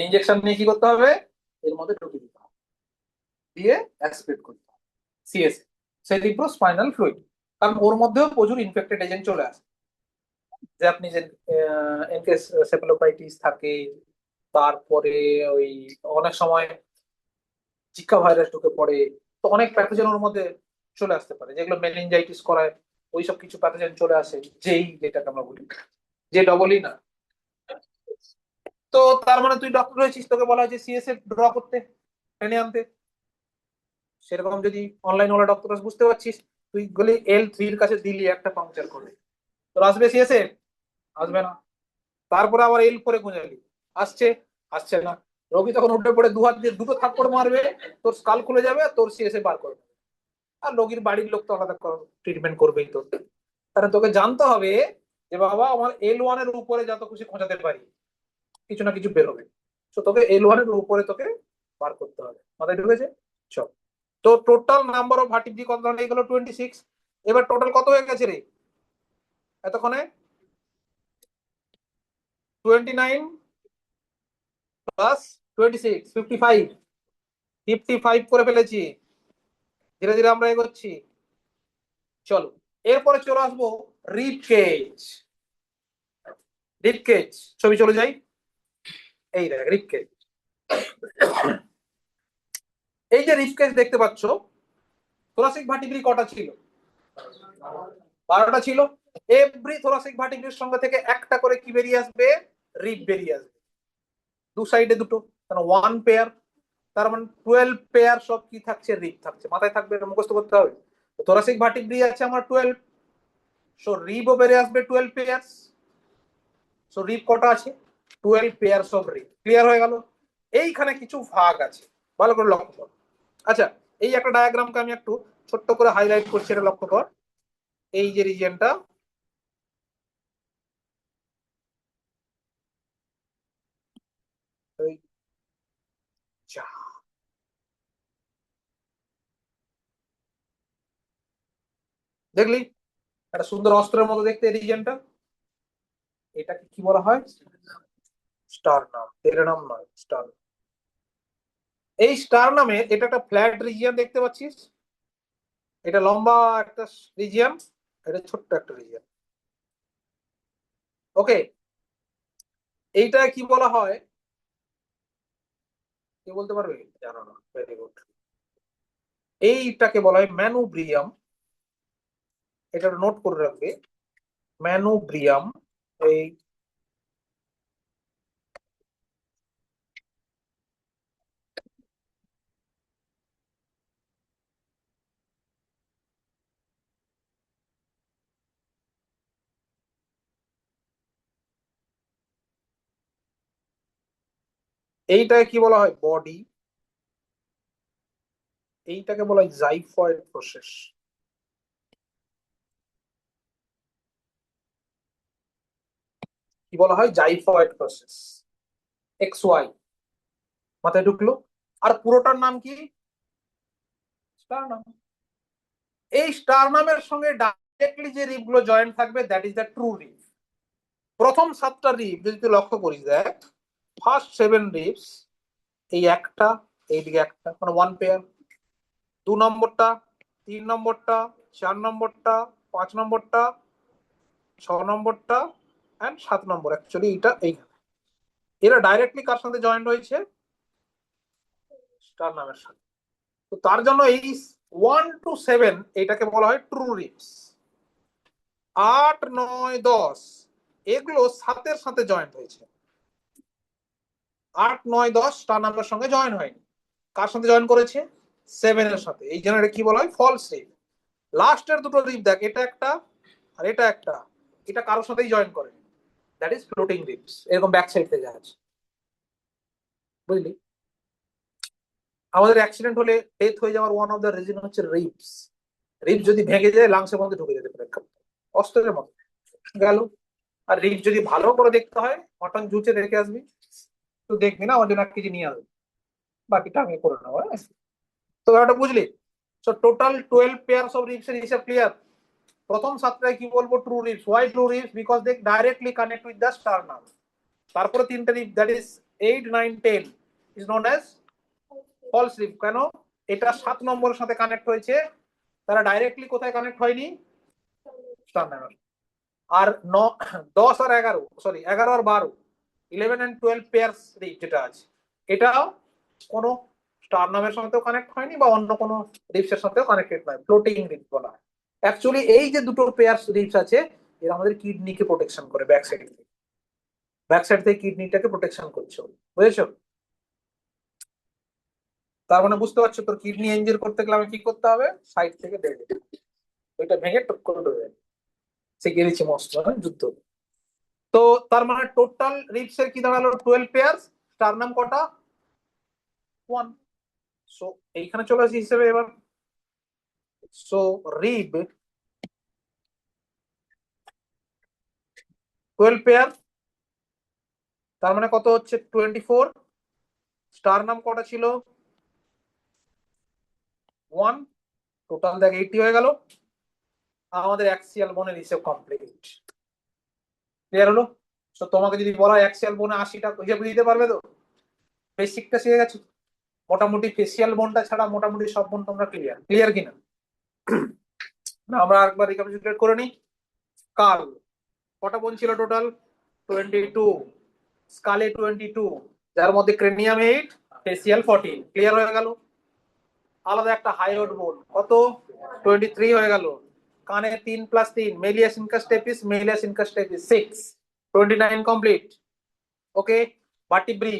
A: ইঞ্জেকশন নিয়ে কি করতে হবে, এর মধ্যে ঢুকিয়ে দিতে হবে, দিয়ে অ্যাসপিরেট করতে হবে সিএসএ, সেরিব্রো স্পাইনাল ফ্লুইড। কারণ ওর মধ্যেও প্রচুর ইনফেক্টেড এজেন্ট চলে আসে, যে আপনি যে এনকেফেলোপাইটিস থাকে, তারপরে ওই অনেক সময় জিকা ভাইরাস ঢুকে পড়ে, তো অনেক প্যাথোজেন ওর মধ্যে চলে আসতে পারে, যেগুলো মেনিনজাইটিস করায়, ওইসব কিছু প্যাথোজেন চলে আসে, যেই যেটাকে আমরা বলি, যে ডবলই না। তো তার মানে তুই ডক্টর হয়েছিস, তোকে বলা হয়েছে CSF ড্র করতে, টেনে আনতে। সেরকম যদি অনলাইন ওলা ডক্টর বুঝতে পারছিস, তুই গলি L3 এর কাছে দিলি একটা পাংচার করে, তোর আসবে CSF, আসবে না। তারপরে আবার L4 গুঁজালি, আসছে, আসছে না। রোগী তখন উঠে পড়ে দু হাত দিয়ে দুটো থাপ্পড় মারবে, তোর স্কাল খুলে যাবে, তোর CSF বার করবে। আর রোগীর বাড়ির লোক তো আলাদা ট্রিটমেন্ট করবেই তোর। তাহলে তোকে জানতে হবে যে বাবা আমার L1 এর উপরে যত খুশি খোঁজাতে পারি, কিছু না কিছু বেরোবে। তো তোকে L1 এর উপরে তোকে বার করতে হবে, মাথায় ঢুকেছে? চল, তো টোটাল নাম্বার অফ ভার্টিব্রি কত হয়ে গেল 26। এবার টোটাল কত হয়ে গেছে রে এতক্ষণে, 29 প্লাস 26 55, 55 করে ফেলেছি। ধীরে ধীরে আমরা এগোচ্ছি, চলো এরপরে চলে আসবো রিব কেজ। রিব কেজ ছবি চলে যাই, এই দেখ রিব কেজ। এই যে রিব কেজ দেখতে পাচ্ছ, থোরাসিক ভার্টিব্রি কটা ছিল, 12টা ছিল। এভরি থোরাসিক ভার্টিব্রির সঙ্গে থেকে একটা করে কি বেরিয়ে আসবে, রিব বেরিয়ে আসবে, দু সাইডে দুটো, কারণ 1 পেয়ার, তার মানে 12 পেয়ার সব কি থাকছে, রিব থাকছে, মাথায় থাকবে, মুখস্থ করতে হবে। থোরাসিক ভার্টিব্রি আছে আমার 12, সো রিবও বেরিয়ে আসবে 12 পেয়ার্স। সো রিব কটা আছে, 12 পেয়ার্স অফ রিব, ক্লিয়ার হয়ে গেল। এইখানে কিছু ভাগ আছে, ভালো করে লক্ষ্য কর। আচ্ছা, এই একটা ডায়াগ্রামকে আমি একটু ছোট্ট করে হাইলাইট করছি, এটা লক্ষ্য কর। এই যে রিজিয়নটা, দেখলি একটা সুন্দর অস্ত্রের মতো দেখতে রিজিয়নটা, এটাকে কি বলা হয়? স্টারনাম। টেরেনাম নয়, স্টার। এই স্টার নামে এটা একটা ফ্ল্যাট রিজিয়ন দেখতে পাচ্ছিস, এটা লম্বা একটা রিজিয়ন, এটা ছোট্ট একটা রিজিয়ন। ওকে, এইটা কি বলা হয়? কে বলতে পারবে? জানো না, ভেরি গুড। এইটাকে বলা হয় ম্যানুব্রিয়াম। এটা নোট করে রাখবে, ম্যানুব্রিয়াম। এই এইটাকে কি বলা হয়? বডি। এইটাকে বলা হয় জাইফয়েড প্রসেস। কি বলা হয়? জাইফয়েড প্রসেস। এক্স ওয়াই, মাথায় ঢুকলো? আর পুরোটার নাম কি? স্টার নাম। এই স্টার নামের সঙ্গে ডাইরেক্টলি যে রিপ গুলো জয়েন্ট থাকবে, দ্যাট ইজ দ্য ট্রু রিপ। প্রথম 7টা রিপ যদি তুই লক্ষ্য করিস, দেখ, ফার্স্ট 7 রিপস, এই একটা, এইদিকে একটা, মানে 1 পেয়ার। 2 নম্বরটা, 3 নম্বরটা, 4 নম্বরটা, 5 নম্বরটা, 6 নম্বরটা, অ্যান্ড 7 নম্বর। অ্যাকচুয়ালি এটা এইখানে, এরা ডাইরেক্টলি কার সাথে জয়েন্ট হয়েছে? স্টার নামের সাথে। তো তার জন্য এই 1 to 7 এটাকে বলা হয় ট্রু রিপস। 8, 9, 10 এগুলো 7-এর সাথে জয়েন্ট হয়েছে। 8, 9, 10 স্টার নাম্বার সঙ্গে জয়েন হয়নি। কার সাথে জয়েন করেছে? 7-এর সাথে। এই জন্য এটা কি বলা হয়? ফলস রিপ। লাস্টের দুটো রিপ দেখ, এটা একটা আর এটা একটা, এটা কারোর সাথেই জয়েন করে, দ্যাট ইজ ফ্লোটিং রিপস। এরকম ব্যাক সাইড থেকে আছে, বুঝলি? আমাদের অ্যাক্সিডেন্ট হলে ডেথ হয়ে যাওয়ার ওয়ান অফ দ্য রিজন হচ্ছে রিপস। রিপ যদি ভেঙে যায়, লাংসের মধ্যে ঢুকে যেতে পারে, অস্ত্রের মতো গেল। আর রিপ যদি ভালো করে দেখতে হয়, মটন জুচে দেখে আসবি, তুই দেখবি না, আমার জন্য 1 কেজি নিয়ে আসবি, বাকিটা আমি করে নেবো। হ্যাঁ? তো এটা বুঝলি? So total 12 pairs of ribs এর হিসাব ক্লিয়ার। প্রথম 7টায় কি বলবো? True ribs. Why true ribs? Because they directly connect with the sternum. তারপরে 3টে rib, that is 8, 9, 10 is known as false rib. কেন? এটা 7 নম্বরের সাথে কানেক্ট হয়েছে, তারা ডাইরেক্টলি কোথায় কানেক্ট হয়নি? স্টার নাম। আর 10 আর 11, সরি 11 আর 12, 11 and 12 পেয়ার্স রিপ যেটা আছে, এটা কোনো স্টার নামের সাথেও কানেক্ট হয়নি বা অন্য কোনো রিপসের সাথেও কানেক্টেড নয়, ফ্লোটিং রিপ বলা হয়। অ্যাকচুয়ালি এই যে দুটো পেয়ার্স রিপস আছে, এরা আমাদের কিডনিকে প্রোটেকশন করে, ব্যাক সাইড থেকে। ব্যাক সাইড থেকে কিডনিটাকে প্রোটেকশন করছে, বুঝেছো? তার মানে বুঝতে পারছো, তোর কিডনি এনজিওর করতে গেলে আমি কি করতে হবে? সাইড থেকে দেখে ওইটা ভেঙে টক করে দেবে। শিখিয়ে দিচ্ছি মস্ত যুদ্ধ। তো তার মানে টোটাল রিপস এর কি দাঁড়ালো? 12 পেয়ার্স। স্টার নাম কটা? 1। সো এইখানে চলে আসি হিসেবে এবার। সো রিব 12 পেয়ার, তার মানে কত হচ্ছে? 24। স্টার নাম কটা ছিল? 1। টোটাল দেখ 80 হয়ে গেল। আমাদের অ্যাক্সিয়াল বোনের হিসেব কমপ্লিট। ক্লিয়ার হলো? তো তোমাকে যদি বলা হয় অ্যাক্সিয়াল বোনে 80টা, হিসেব দিতে পারবে তো? বেসিকটা শিখে গেছো, মোটামুটি ফেসিয়াল বোনটা ছাড়া মোটামুটি সব বোন তোমরা ক্লিয়ার। ক্লিয়ার কিনা? না, আমরা একবার রিক্যাপিচুলেট করে নিই। কাল কটা বোন ছিল টোটাল? 22। স্কালে 22, যার মধ্যে ক্রেনিয়াম 8, ফেসিয়াল 14। ক্লিয়ার হয়ে গেল? আলাদা একটা হাইওড বোন, কত? 23 হয়ে গেল। কানে 3 + 3, মেলিয়াস ইনকাস্টেপিস, মেলিয়াস ইনকাস্টেপিস 6, 29 কমপ্লিট। ওকে, ভার্টিব্রি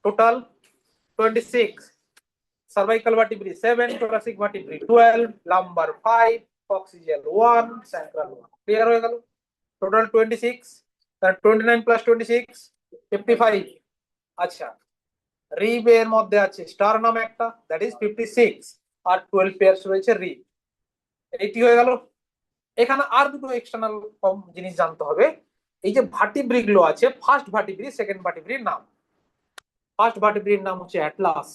A: total 26, cervical vertebrae 7, thoracic vertebrae 12, lumbar 5, coccygeal 1, sacral 1। Clear হয়ে গেল? টোটাল 26, 29 + 26, 55। আচ্ছা, রিবের মধ্যে আছে স্টারনাম একটা, দ্যাট ইজ 56, আর 12 পেয়ার্স রয়েছে রিব। এইটি হয়ে গেল। এখানে আর দুটো এক্সটার্নাল জিনিস জানতে হবে। এই যে ভার্টিব্রি গুলো আছে, ফার্স্ট ভার্টিব্রি, সেকেন্ড ভার্টিব্রির নাম। ফার্স্ট ভার্টিব্রির নাম হচ্ছে অ্যাটলাস।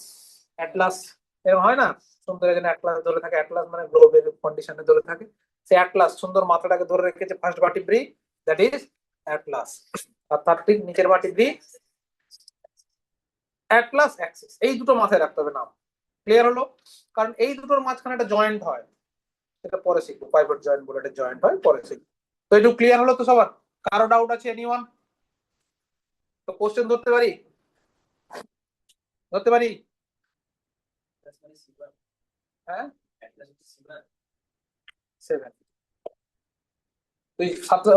A: অ্যাটলাস এরকম হয় না, সুন্দর এখানে অ্যাটলাস ধরে থাকে, অ্যাটলাস মানে গ্লোবের কন্ডিশনে ধরে থাকে, সে অ্যাটলাস সুন্দর মাথাটাকে ধরে রেখেছে ফার্স্ট ভার্টিব্রি, দ্যাট ইজ অ্যাটলাস। আর তার ঠিক নিচের ভার্টিব্রি অ্যাটলাস অ্যাক্সিস। এই দুটো মাথায় রাখতে হবে নাম। ক্লিয়ার হলো? কারণ এই দুটোর মাঝখানে একটা জয়েন্ট হয়, সেটা পরে শিখবো, পাইভট জয়েন্ট বলে একটা জয়েন্ট হয়, পরে শিখবো। তো একটু ক্লিয়ার হলো তো সবার? কারো ডাউট আছে এনিওয়ান? তো কোশ্চেন ধরতে পারি? ধরতে পারি? হ্যাঁ, 7। তুই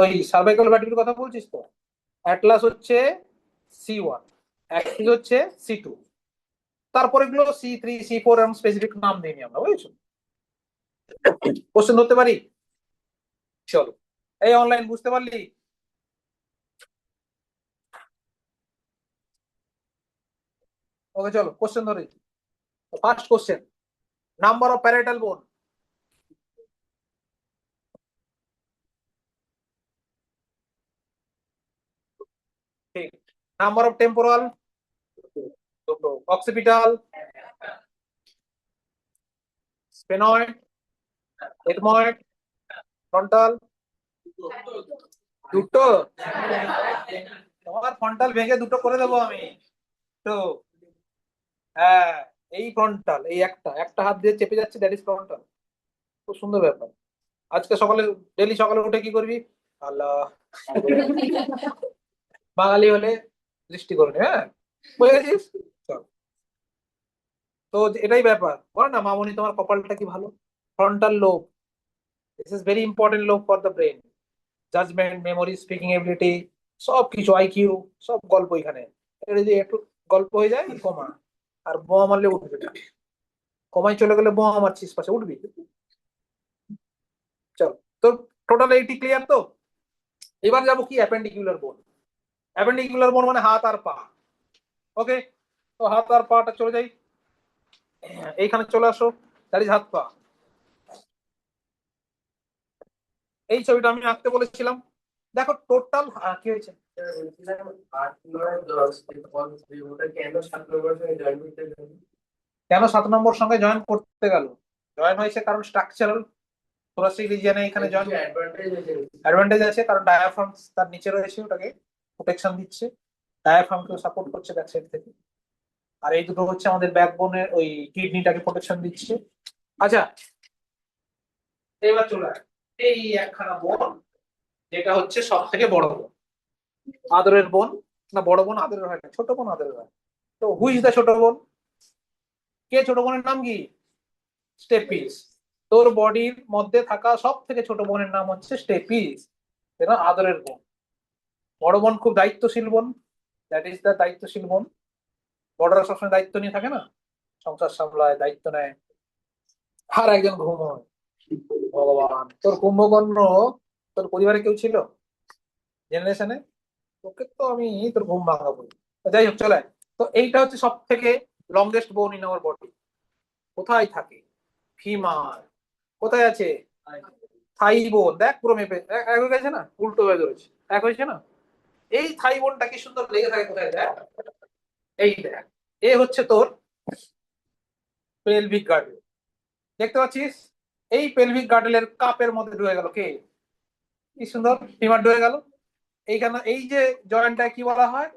A: ওই সার্ভাইকাল ভ্যাটির কথা বলছিস তো? অ্যাটলাস হচ্ছে C1, অ্যাক্সিস হচ্ছে C2, তারপরে গুলো C3 C4 এরকম স্পেসিফিক নাম দিইনি আমরা, বুঝেছো? কোশ্চেন ধরতে পারি? চলো, এই অনলাইন বুঝতে পারলি? ওকে চলো কোশ্চেন ধরি। First question, number of parietal bone. ঠিক। Number of temporal. দুটো। Occipital, sphenoid, ethmoid, frontal. দুটো। তোমার ফ্রন্টাল ভেঙে দুটো করে দেবো আমি। তো হ্যাঁ, এই ফ্রন্টাল, এই একটা একটা হাত দিয়ে চেপে যাচ্ছে, দ্যাট ইজ ফ্রন্টাল। খুব সুন্দর ব্যাপার। আজকে সকালে, ডেলি সকালে উঠে কি করবি? আল্লাহ, বাঙালি হলে দৃষ্টি করবে, হ্যাঁ, বুঝে গেছিস? চল। তো এটাই ব্যাপার, বলো না মামনি তোমার কপালটা কি ভালো। Frontal lobe, this is very important lobe for the brain. Judgement, memory, speaking ability, সব কিছু, আইকিউ, সব গল্প এখানে। এটা যদি একটু গল্প হয়ে যায় কমা, আর বোমা মারলে উঠবে না। কমায় চলে গেলে বোমা মারছিস পাশে, উঠবি? চল। তো টোটাল এইটি ক্লিয়ার তো? এবার যাবো কি, অ্যাপেন্ডিকুলার বোন। অ্যাপেন্ডিকুলার বোন মানে হাত আর পা। ওকে, তো হাত আর পাটা চলে যাই, এইখানে চলে আসো, দ্যাট ইজ হাত পা। এই ছবিটা আমি আঁকতে বলেছিলাম, দেখো টোটাল কি হয়েছে। কেন 7 নম্বর সঙ্গে জয়েন করতে গেল? জয়েন হয়েছে কারণ স্ট্রাকচারাল থোরাসিক রিজিয়নে এখানে জয়েন। অ্যাডভান্টেজ আছে কারণ ডায়াফ্রাম তার নিচে রয়েছে, ওটাকে প্রোটেকশন দিচ্ছে, ডায়াফ্রামকে সাপোর্ট করছে ব্যাক সাইড থেকে। আর এই দুটো হচ্ছে আমাদের ব্যাকবোনের ওই কিডনিটাকে প্রোটেকশন দিচ্ছে। আচ্ছা, এবার চলে আয়। এই একখানা বোন, যেটা হচ্ছে সব থেকে বড় বোন, আদরের বোন। না, বড় বোন আদরের হয় না, ছোট বোন আদরের হয়। তো হুইজ দা ছোট বোন? কে ছোট বোনের নাম কি? স্টেপিস। তোর বডির মধ্যে থাকা সব থেকে ছোট বোনের নাম হচ্ছে স্টেপিস, এরা আদরের বোন। বড় বোন খুব দায়িত্বশীল বোন, দ্যাট ইজ দ্য দায়িত্বশীল বোন। বড়রা সবসময় দায়িত্ব নিয়ে থাকে না, সংসার সামলায়, দায়িত্ব নেয়। আর একজন ঘুমোয়। ভগবান, তোর কুম্ভকর্ণ তোর পরিবারে কেউ ছিল জেনারেশনে? তোকে তো আমি তোর ঘুম ভাঙাবো। তো যাই হোক, চলে আয়। তো এইটা হচ্ছে সব থেকে লংগেস্ট বোন ইন আওয়ার বডি। কোথায় থাকে? ফিমার। কোথায় আছে? থাই বোন। দেখ পুরো মেপে এক হয়ে গেছে না, উল্টো হয়ে ধরেছে, এক হয়েছে না। এই থাই বোনটা কি সুন্দর লেগে থাকে কোথায়, দেখ। এই দেখ, এ হচ্ছে তোর পেলভিক গার্ডেল, দেখতে পাচ্ছিস? এই পেলভিক গার্ডেলের কাপের মধ্যে ঢুকে গেল কে? কি সুন্দর ফিমার ঢুকে গেল এইখানে। এই যে জয়েন্টটা কি বলা হয়?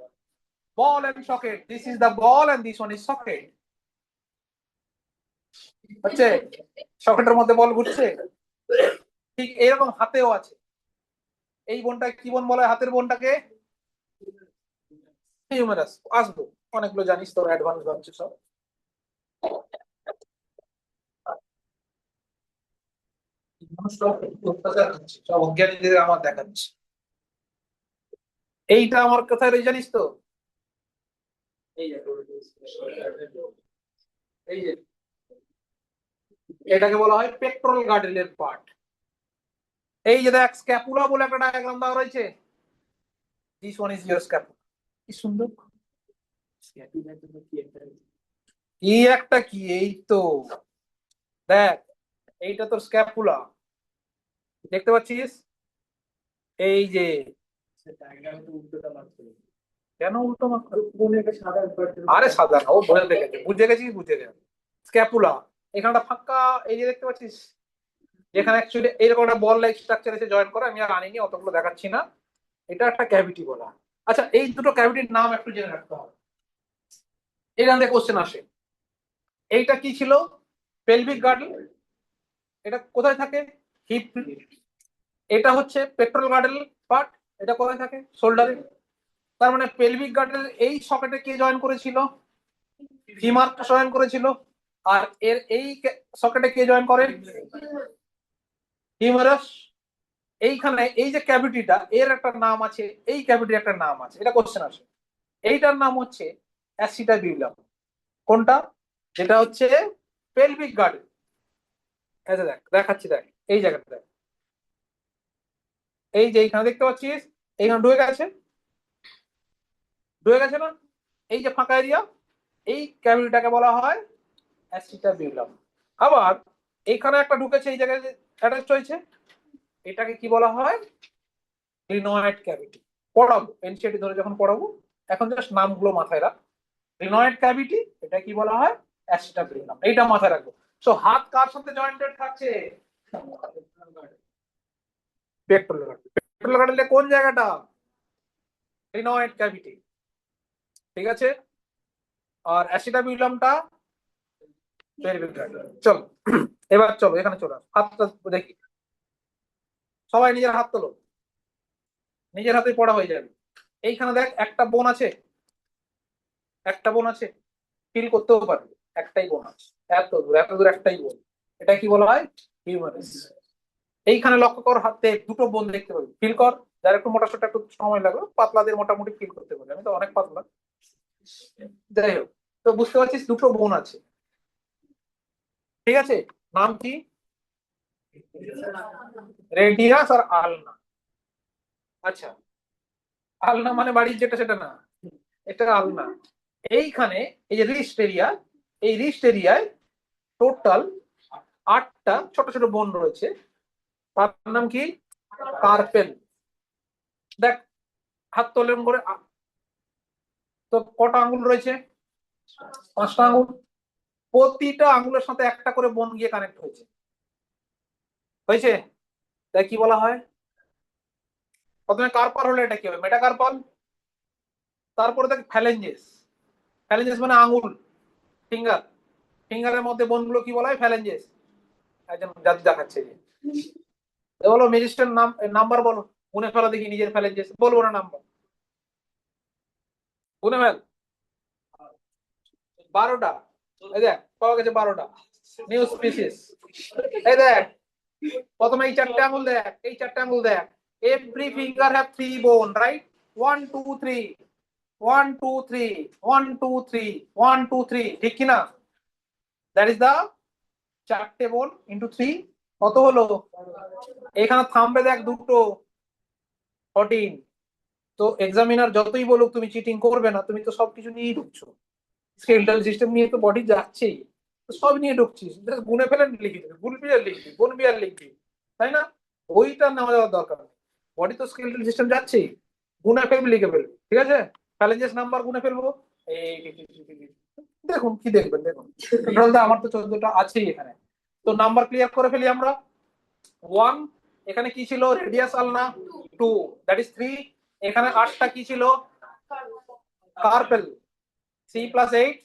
A: Ball and socket. This is the ball and this one is socket. হচ্ছে, সকেটের মধ্যে বল ঘুরছে। ঠিক এইরকম হাতেও আছে। এই বোনটা কি বোন বলা হয়? হাতের বোনটাকে হিউমেরাস। আসবো, অনেকগুলো জানিস, তোর অ্যাডভান্স জানছিস সব। সব অত্যাচার হচ্ছে, সব অজ্ঞানীদের আমার দেখাচ্ছে। এইটা আমার কোথায় রয়েছে জানিস তো? এই যে, এই যে, এটাকে বলা হয় পেক্টোরাল গার্ডেলের পার্ট। এই যে দেখ, স্ক্যাপুলা বলে একটা ডায়াগ্রাম দেওয়া রয়েছে, this one is your scapula. কি সুন্দর। কি একটা কি, এই তো দেখ, এইটা তোর স্ক্যাপুলা, দেখতে পাচ্ছিস? এই যে, কেন উল্টো মাথা? আরে সাদা না, ও বুঝে দেখেছে, বুঝে গেছি, বুঝে গেছে। স্ক্যাপুলা, এখানটা ফাঁকা, এই যে দেখতে পাচ্ছিস, যেখানে অ্যাকচুয়ালি এরকম একটা বল লাইক স্ট্রাকচার এসে জয়েন করা, আমি আর আনিনি, অতগুলো দেখাচ্ছি না। এটা একটা ক্যাভিটি বলা। আচ্ছা, এই দুটো ক্যাভিটির নাম একটু জেনে রাখতে হবে, এখান থেকে কোশ্চেন আসে। এইটা কি ছিল? Pelvic girdle. এটা কোথায় থাকে? হিপ। এটা হচ্ছে পেট্রোল গার্ডেল পার্ট। এটা কোথায় থাকে? শোল্ডারে। তার মানে পেলভিক গার্ডেল এই সকেটে কে জয়েন করেছিল? ফিমার জয়েন করেছিল। আর এর এই সকেটে কে জয়েন করে? হিউমারাস। এইখানে এই যে ক্যাভিটিটা, এর একটা নাম আছে, এই ক্যাভিটির একটা নাম আছে, এটা কোশ্চেন আছে। এইটার নাম হচ্ছে অ্যাসিটাবিউলাম। কোনটা? যেটা হচ্ছে পেলভিক গার্ডেল। এই যে দেখ, দেখাচ্ছি, দেখ এই জায়গাটা দেখ, এই যে এইখানে দেখতে পাচ্ছিস, এইখানে ঢুকে গেছে, ঢুকে গেছে না? এই যে ফাঁকা এরিয়া, এই ক্যাভিটিটাকে বলা হয় অ্যাসিটাবিউলাম। আবার এইখানে একটা ঢুকেছে, এই জায়গায় অ্যাটাচ হয়েছে, এটাকে কি বলা হয়? রিনয়েড ক্যাভিটি। পড়াবো এনসিইআরটি ধরে যখন পড়াবো, এখন জাস্ট নামগুলো মাথায় রাখ। রিনয়েড ক্যাভিটি, এটা কি বলা হয়? অ্যাসিটাবিউলাম। এইটা মাথায় রাখবো। সো হাত কার সাথে জয়েন্টেড থাকছে? Petrol girdle. পেট্রোল গার্ডেলে কোন জায়গাটা? রিনয়েড ক্যাভিটি, ঠিক আছে। আর অ্যাসিটাবিউলামটা পেলভিক গার্ডেল। চলো এবার চলো এখানে চলো, হাতটা দেখি, সবাই নিজের হাত তোলো, নিজের হাতে পড়া হয়ে যাবে। এইখানে দেখ, একটা বোন আছে, একটা বোন আছে, ফিল করতেও পারবে, একটাই বোন আছে, এত দূর এত দূর একটাই বোন। এটা কি বলা হয়? হিউমারাস। এইখানে লক্ষ্য কর, হাতে দুটো বোন দেখতে পাবি, ফিল কর। যার একটু মোটা সোটা একটু সময় লাগবে, পাতলাদের মোটামুটি ফিল করতে পারবে, আমি তো অনেক পাতলা। যাই হোক, তো বুঝতে পারছিস দুটো বোন আছে, ঠিক আছে। নাম কি? রেডিয়াস আর আলনা। আচ্ছা, আলনা মানে বাড়ির যেটা সেটা না, এটা আলনা। এইখানে এই যে রিস্ট এরিয়া, এই রিস্ট এরিয়ায় টোটাল 8টা ছোট ছোট বোন রয়েছে। তার নাম কি? কার্পেল। দেখ, হাত তোলেন করে, তো কটা আঙ্গুল রয়েছে? 5টা আঙ্গুল। প্রতিটা আঙ্গুলের সাথে একটা করে বোন গিয়ে কানেক্ট হয়েছে, হয়েছে। তাই কি বলা হয়? প্রথমে কার্পাল হলে এটা কি হবে? মেটাকার্পাল। তারপরে দেখ ফ্যালেঞ্জেস। ফ্যালেঞ্জেস মানে আঙ্গুল, ফিঙ্গার। ফিঙ্গারের মধ্যে বোনগুলো কি বলা হয়? ফ্যালেঞ্জেস। একজন জাদু দেখাচ্ছে যে, বলো ম্যাজিস্ট্রেট নাম, নাম্বার বলো, গুনে ফেলো দেখি নিজের ফ্যালেঞ্জেস, বলবো না নাম্বার, গুনে ফেল। 12টা। এই দেখ, পাওয়া গেছে 12টা নিউ স্পিসিস। এই দেখ, প্রথমে এই 4টে আঙ্গুল দেখ, এই 4টে আঙ্গুল দেখ। এভরি ফিঙ্গার হ্যাভ 3 বোন, রাইট? 1 2 3, 1 2 3, 1 2 3, 1 2 3, ঠিক কি না? দ্যাট ইজ দা 4টে বোন ইন্টু 3, কত হলো? এখানে থামবে দেখ দুটো, 14। তো এক্সামিনার যতই বলুক তুমি চিটিং করবে না, তুমি তো সবকিছু নিয়েই ঢুকছো, স্কেলটাল সিস্টেম নিয়ে তো বডি যাচ্ছেই, তো সব নিয়ে ঢুকছিস, গুনে ফেলে লিখে দেবে, গুল বিয়ার লিখবি, বোন বিয়ার লিখবি, তাই না? ওইটা নেওয়া যাওয়ার দরকার নেই, বডি তো স্কেলটাল সিস্টেম যাচ্ছেই, গুনে ফেলবি, লিখে ফেলবি, ঠিক আছে। ফ্যালেঞ্জেস নাম্বার গুনে ফেলবো। এই দেখুন কি দেখবেন, দেখুন টোটাল আমার তো 14টা আছেই এখানে। তো নাম্বার ক্লিয়ার করে ফেলি আমরা। 1, এখানে কি ছিল? রেডিয়াস আলনা। 2, দ্যাট ইজ 3। এখানে 8টা কি ছিল? কার্পেল। 3 + 8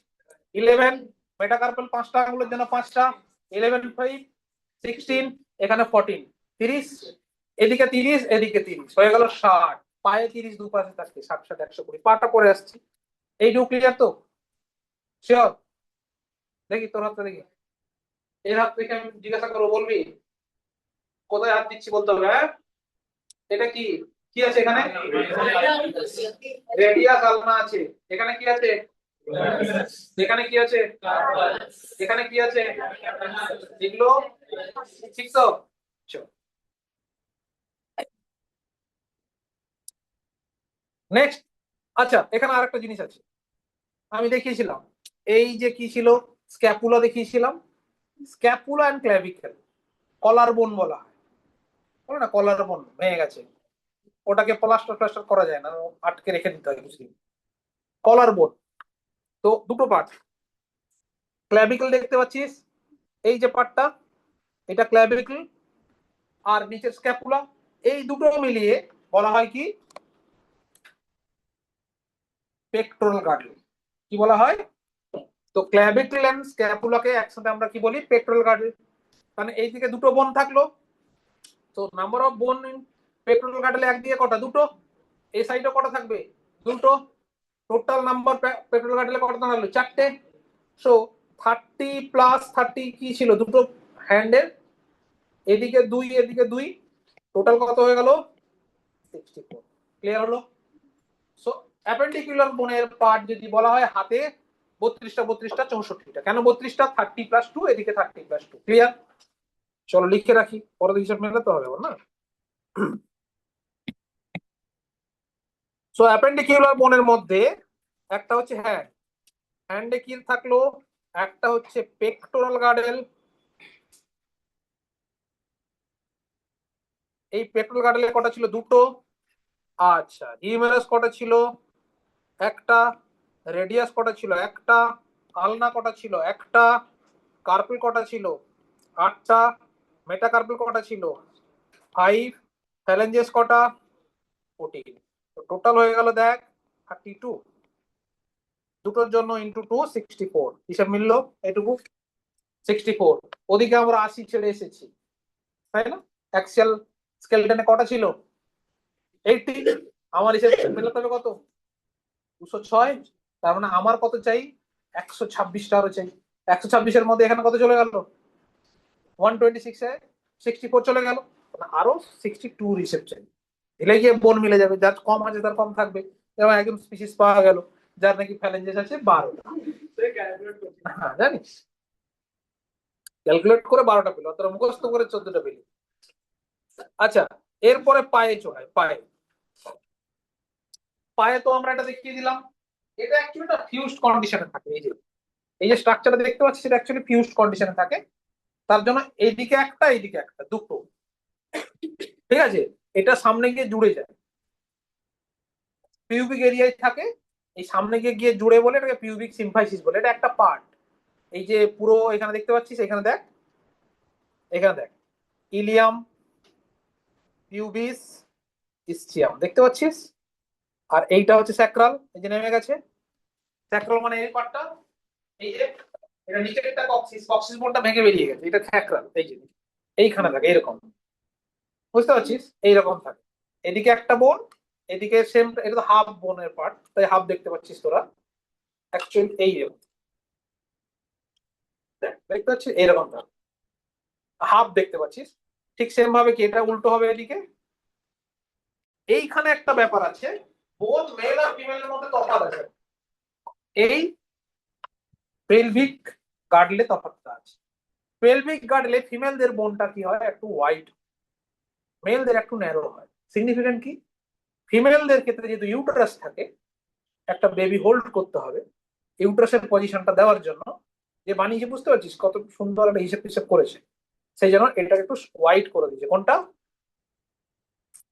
A: 11। মেটাকার্পেল 5টা আঙ্গুলের জন্য 5টা, 11 5 16, এখানে 14, 30। এদিকে 30, এদিকে 30, হয়ে গেল 60। পায়ে 30 দুপাশে থাকছে, 60 60 120, পাটা পরে আসছি। এইটুকু ক্লিয়ার তো? শিওর? দেখি তোর হাতটা দেখি, এর হাত থেকে আমি জিজ্ঞাসা করবো, বলবি কোথায় হাত দিচ্ছি বলতে হবে, হ্যাঁ? এটা কি, কি আছে এখানে? রেডিয়াস আলনা আছে। এখানে কি আছে? এখানে কি আছে? এখানে কি আছে? এগুলো ঠিক তো? নেক্সট। আচ্ছা, এখানে আরেকটা জিনিস আছে, আমি দেখিয়েছিলাম এই যে কি ছিল, স্ক্যাপুলা দেখিয়েছিলাম, স্ক্যাপুলা অ্যান্ড ক্ল্যাভিকেল, কলার বোন বলা হয়, বলো না কলার বোন ভেঙে গেছে, ওটাকে প্লাস্টার প্লাস্টার করা যায় না, আটকে রেখে দিতে হয় কিছুদিন, কলার বোন। তো দুটো পার্ট, ক্ল্যাভিকেল দেখতে পাচ্ছিস, এই যে পার্টটা এটা ক্ল্যাভিকেল, আর নিচের স্ক্যাপুলা, এই দুটো মিলিয়ে বলা হয় কি পেক্টোরাল গার্ডল। কি বলা হয়? তো ক্ল্যাভিকেল এন্ড স্ক্যাপুলাকে একসাথে আমরা কি বলি? Pectoral girdle. মানে এইদিকে দুটো বোন থাকলো, তো number of bone in pectoral গার্ডলে একদিকে কটা? দুটো। এই সাইডে কটা থাকবে? দুটো। টোটাল নাম্বার পেক্টোরাল গার্ডলে কটা দাঁড়ালো? চারটে। সো 30 প্লাস 30 কি ছিল? দুটো হ্যান্ডের, এদিকে 2 এদিকে 2, টোটাল কত হয়ে গেল? 64। ক্লিয়ার হলো? সো অ্যাপেন্ডিকুলার বোনের পার্ট যদি বলা হয় হাতে 32টা 32টা 64টা, কেন 32টা? 30 প্লাস 2, এদিকে 30 প্লাস 2। ক্লিয়ার? চলো লিখে রাখি, পরে হিসাব মেলাতে হবে না। সো অ্যাপেন্ডিকুলার বোনের মধ্যে একটা হচ্ছে হ্যান্ড, হ্যান্ডে কি থাকলো? একটা হচ্ছে পেক্টোরাল গার্ডেল, এই পেক্টোরাল গার্ডেলে কটা ছিল? দুটো। আচ্ছা, হিউমেরাস কটা ছিল? একটা। রেডিয়াস কটা ছিল? একটা। আলনা কটা ছিল? একটা। কার্পেল কটা ছিল? 8টা। মেটাকার্পেল কটা ছিল? 5। ফ্যালেঞ্জেস কটা? 14। টোটাল হয়ে গেল দেখ 32, দুটোর জন্য ইন্টু 2 64। হিসাব মিললো এটুকু 64। ওদিকে আমরা 80 ছেড়ে এসেছি, তাই না? অ্যাক্সিয়াল স্কেলটনে কটা ছিল? 80। আমার হিসাব মেলাতে হবে কত? 206। তার মানে আমার কত চাই? 126টা আরো চাই। 126-এর মধ্যে এখানে কত চলে গেল? 126 এ 64 চলে গেল, আরো 62 হিসেব চাই। দিলে গিয়ে বোন মিলে যাবে, যার কম আছে তার কম থাকবে। যেমন একজন স্পিসিস পাওয়া গেল যার নাকি ফ্যালেঞ্জেস আছে 12টা। হ্যাঁ জানিস, ক্যালকুলেট করে 12টা পেল, অতটা মুখস্থ করে 14টা পেল। আচ্ছা, এরপরে পায়ে চড়ায়। পায়ে, পায়ে তো আমরা এটা দেখিয়ে দিলাম, এটা অ্যাকচুয়ালি একটা ফিউজড কন্ডিশনে থাকে। এই যে স্ট্রাকচারটা দেখতে পাচ্ছি সেটা অ্যাকচুয়ালি ফিউজড কন্ডিশনে থাকে, তার জন্য এইদিকে একটা এইদিকে একটা, দুটো। ঠিক আছে, এটা সামনে গিয়ে জুড়ে যায়, পিউবিক এরিয়ায় থাকে, এই সামনে গিয়ে গিয়ে জুড়ে বলে এটাকে পিউবিক সিম্ফাইসিস বলে। এটা একটা পার্ট। এই যে পুরো এখানে দেখতে পাচ্ছিস, এখানে দেখ, এখানে দেখ, ইলিয়াম, পিউবিস, ইসচিয়াম দেখতে পাচ্ছিস, আর এইটা হচ্ছে স্যাক্রাল, এই যে নেমে গেছে। স্যাক্রাল মানে এই পার্টটা, এই যে এটা নিচের একটা কক্সিস, কক্সিস বোনটা ভেঙে বেরিয়ে গেছে, এটা স্যাক্রাল। এই যে এইখানে থাকে এরকম, বুঝতে পারছিস? এইরকম থাকে। এদিকে একটা বোন, এদিকে সেম, এটা তো হাফ বোনের পার্ট, তাই হাফ দেখতে পাচ্ছিস তোরা। অ্যাকচুয়ালি এই দেখতে পাচ্ছিস এইরকম হাফ দেখতে পাচ্ছিস। ঠিক সেম ভাবে কি এটা উল্টো হবে এদিকে। এইখানে একটা ব্যাপার আছে, বোথ মেল আর ফিমেলের মধ্যে তফাৎ আছে। এই পেলভিক গার্ডলে তফাৎটা আছে। পেলভিক গার্ডলে ফিমেলদের বোনটা কি হয়? একটু ওয়াইড, মেলদের একটু ন্যারো হয়। সিগনিফিকেন্ট কি? ফিমেলদের ক্ষেত্রে যেহেতু ইউটারাস থাকে, একটা বেবি হোল্ড করতে হবে, ইউটারাসের পজিশনটা দেওয়ার জন্য যে বানিয়েছে, বুঝতে পারছিস কত সুন্দর একটা হিসেব টিসেব করেছে, সেই জন্য এটাকে একটু ওয়াইড করে দিয়েছে। কোনটা?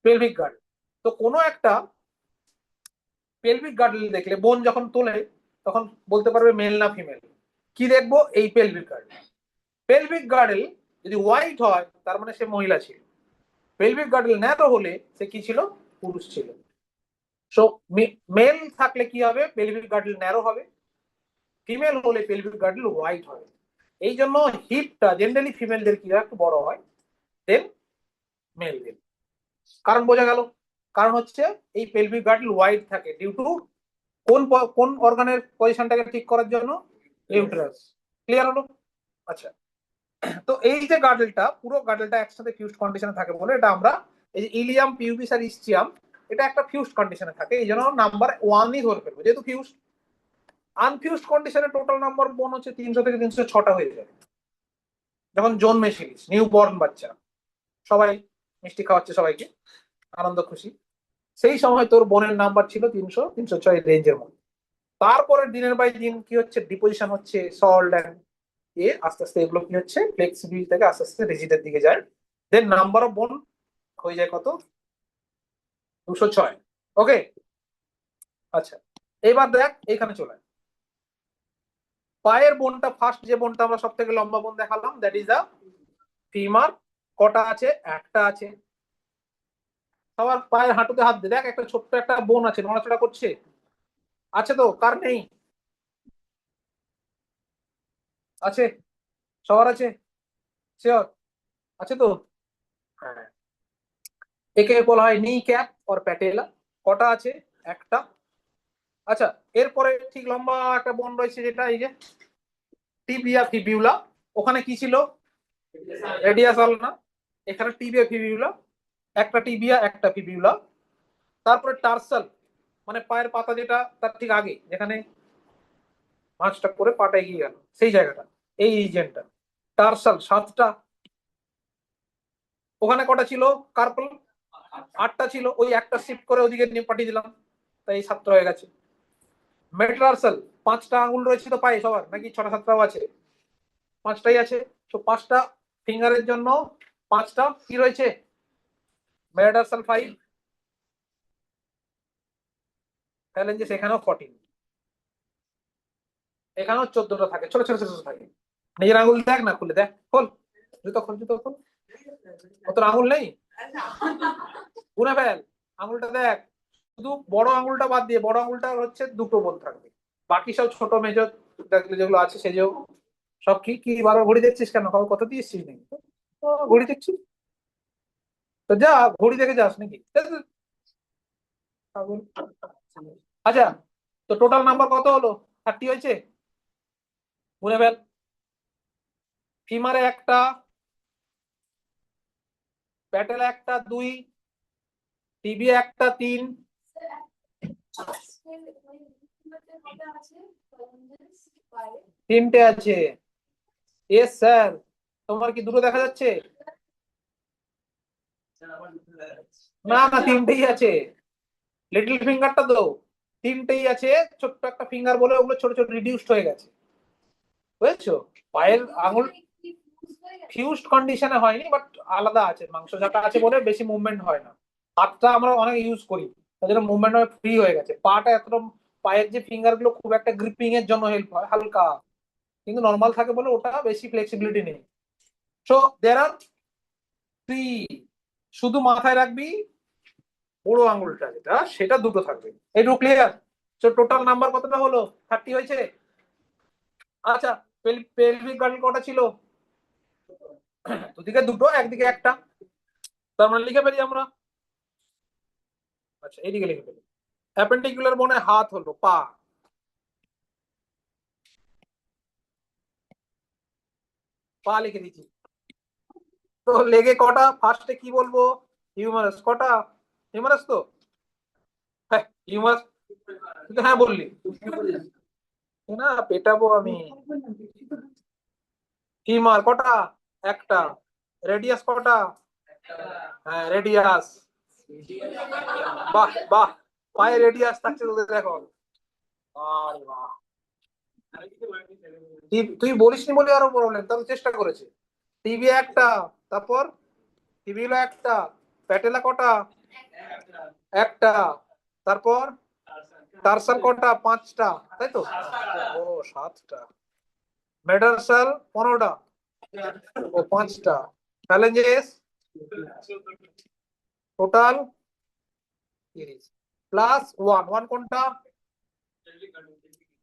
A: Pelvic girdle. তো কোনো একটা পেলভিক গার্ডেল দেখলে বোন যখন তোলে তখন বলতে পারবে মেল না ফিমেল। কি দেখবো? এই পেলভিক গার্ডেল। পেলভিক গার্ডেল যদি হোয়াইট হয় তার মানে সে মহিলা ছিল, পেলভিক গার্ডেল ন্যারো হলে সে কি ছিল? পুরুষ ছিল। সো মেল থাকলে কি হবে? পেলভিক গার্ডেল ন্যারো হবে, ফিমেল হলে পেলভিক গার্ডেল হোয়াইট হবে। এই জন্য হিপটা জেনারেলি ফিমেলদের কি হয়? একটু বড় হয় দেন মেলদের। কারণ বোঝা গেল? কারণ হচ্ছে এই পেলভিক গার্ডেল হোয়াইট থাকে ডিউ টু কোন কোন অর্গানের পজিশনটাকে ঠিক করার জন্য? ইউটেরাস। ক্লিয়ার হলো? আচ্ছা, তো এই যে গার্ডেলটা, পুরো গার্ডেলটা একসাথে ফিউজড কন্ডিশনে থাকে বলে এটা আমরা, এই যে ইলিয়াম, পিউবিস আর ইসচিয়াম, এটা একটা ফিউজড কন্ডিশনে থাকে, এই জন্য নাম্বার 1ই ধরে ফেলবো যেহেতু ফিউজড। আনফিউজড কন্ডিশনে টোটাল নাম্বার বোন হচ্ছে 300 থেকে 306টা হয়ে যাবে। যখন জন্মেছিলিস, নিউ বর্ন বাচ্চা, সবাই মিষ্টি খাওয়াচ্ছে সবাইকে, আনন্দ খুশি, সেই সময় তোর বোনের নাম্বার ছিল 300 306 রেঞ্জের মধ্যে। তারপরে দিনের বাই দিন কি হচ্ছে, ডিপোজিশন হচ্ছে সল্ট অ্যান্ড আস্তে আস্তে এগুলো কি হচ্ছে, ফ্লেক্সিবিলিটি থেকে আস্তে আস্তে রিজিডের দিকে যায়। দেন নাম্বার অফ বোন হয়ে যায় কত, 206। ওকে, আচ্ছা এবার দেখ এখানে চলে আয়। পায়ের বোনটা ফার্স্ট যে বোনটা আমরা সব থেকে লম্বা বোন দেখালাম, দ্যাট ইজ দা ফিমার। কটা আছে, একটা আছে। সবার পায়ের হাঁটুতে হাত দিয়ে দেখ, একটা ছোট্ট একটা বোন আছে, নড়াচড়া করছে, আছে তো? কার নেই? আছে, সবার আছে, শিওর আছে তো? হ্যাঁ, একে বলা হয় নি ক্যাপ অর প্যাটেলা। কটা আছে, একটা। আচ্ছা, এরপরে ঠিক লম্বা একটা বোন রয়েছে, যেটা এই যে টিবিয়া ফিবিউলা। ওখানে কি ছিল, রেডিয়াস আলনা। এখানে টিবিয়া ফিবিউলা, একটা টিবিয়া একটা ফিবিউলা। তারপরে টার্সাল, মানে পায়ের পাতা যেটা তার ঠিক আগে, যেখানে মাছটা করে পাটা এগিয়ে গেল, সেই জায়গাটা, এই রিজনটা টার্সাল 7টা। ওখানে কটা ছিল, কার্পল 8টা ছিল, ওই একটা শিফট করে ওদিকে নিয়ে পাঠিয়ে দিলাম, তাই 7টা হয়ে গেছে। মেটারার্সাল 5টা আঙুল রয়েছে তো পায়ে সবার, নাকি 6টা 7টাও আছে? 5টাই আছে। তো 5টা ফিঙ্গারের জন্য 5টা কি রয়েছে, মেটারার্সাল 5। ফ্যালেঞ্জেস এখানেও 14, এখানেও 14টা থাকে, ছোট ছোট ছোট ছোট থাকে। নিজের আঙুল দেখ না, খুলে দেখ, খোল, জুতো খোল, জুতো খোল। অত আঙুল নেই, গুনে ফেল, আঙুলটা দেখ। শুধু বড় আঙুলটা বাদ দিয়ে, বড় আঙুলটা হচ্ছে 2টো বোন থাকবে, বাকি সব ছোট মেজর যেগুলো আছে সেগুলো সব কি কি বারবার ঘড়ি দেখছিস কেন, খবর কত দিয়েছিস নাকি? ঘড়ি দেখছিস তো যা, ঘড়ি দেখে যাস নাকি? আচ্ছা, তো টোটাল নাম্বার কত হলো, 30 হয়েছে। গুনে ফেল। ফিমারে একটা, প্যাটেলে একটা 2, টিবি একটা 3, তিনটে আছে। এস স্যার, তোমার কি দুটো দেখা যাচ্ছে? না না, তিনটেই আছে। লিটল ফিঙ্গারটা তো তিনটেই আছে, ছোট্ট একটা ফিঙ্গার বলে ওগুলো ছোট ছোট রিডিউসড হয়ে গেছে, বুঝেছো? পায়ের আঙুল ফিউজড কন্ডিশনে হয়নি, বাট আলাদা আছে, মাংস ঝাঁটা আছে বলে বেশি মুভমেন্ট হয় না। হাতটা আমরা অনেক ইউজ করি, তার জন্য মুভমেন্ট হয়, ফ্রি হয়ে গেছে পাটা এতটা। পায়ের যে ফিঙ্গার গুলো খুব একটা গ্রিপিং এর জন্য হেল্প হয় হালকা, কিন্তু নর্মাল থাকে বলে ওটা বেশি ফ্লেক্সিবিলিটি নেই। সো দের আর 3, শুধু মাথায় রাখবি বড় আঙুলটা যেটা, সেটা 2টো থাকবে। এইটুকু ক্লিয়ার? তো টোটাল নাম্বার কতটা হলো, 30 হয়েছে। আচ্ছা, পেলভিক গার্ডেল কটা ছিল? দুদিকে 2টো, একদিকে একটা, তার মানে লিখে ফেলি আমরা। আচ্ছা, এইদিকে লিখে ফেলি। অ্যাপেন্ডিকুলার বোনে হাত হলো, পা। পা লিখে দিচ্ছি। তো লেগে কটা, ফার্স্টে কি বলবো, হিউমারাস কটা? হিউমারাস তো, হ্যাঁ হিউমারাস, তুই তো হ্যাঁ বললি না, পেটাবো আমি। ফিমার কটা, একটা। রেডিয়াস কটা, হ্যাঁ রেডিয়াস। বাহ বাহ, পায়ে রেডিয়াস থাকছে তোদের দেখো। আরে বাহ, তুই বলিসনি বলে আরো প্রবলেম, তাহলে চেষ্টা করেছে। টিবি একটা, তারপর টিবি হলো একটা, প্যাটেলা কটা, একটা, তারপর টার্সাল কটা, 5টা, তাই তো? ও 7টা। মেটারসাল 15টা, ও 5টা। ফ্যালেঞ্জেস টোটাল 30, প্লাস 1 কোনটা,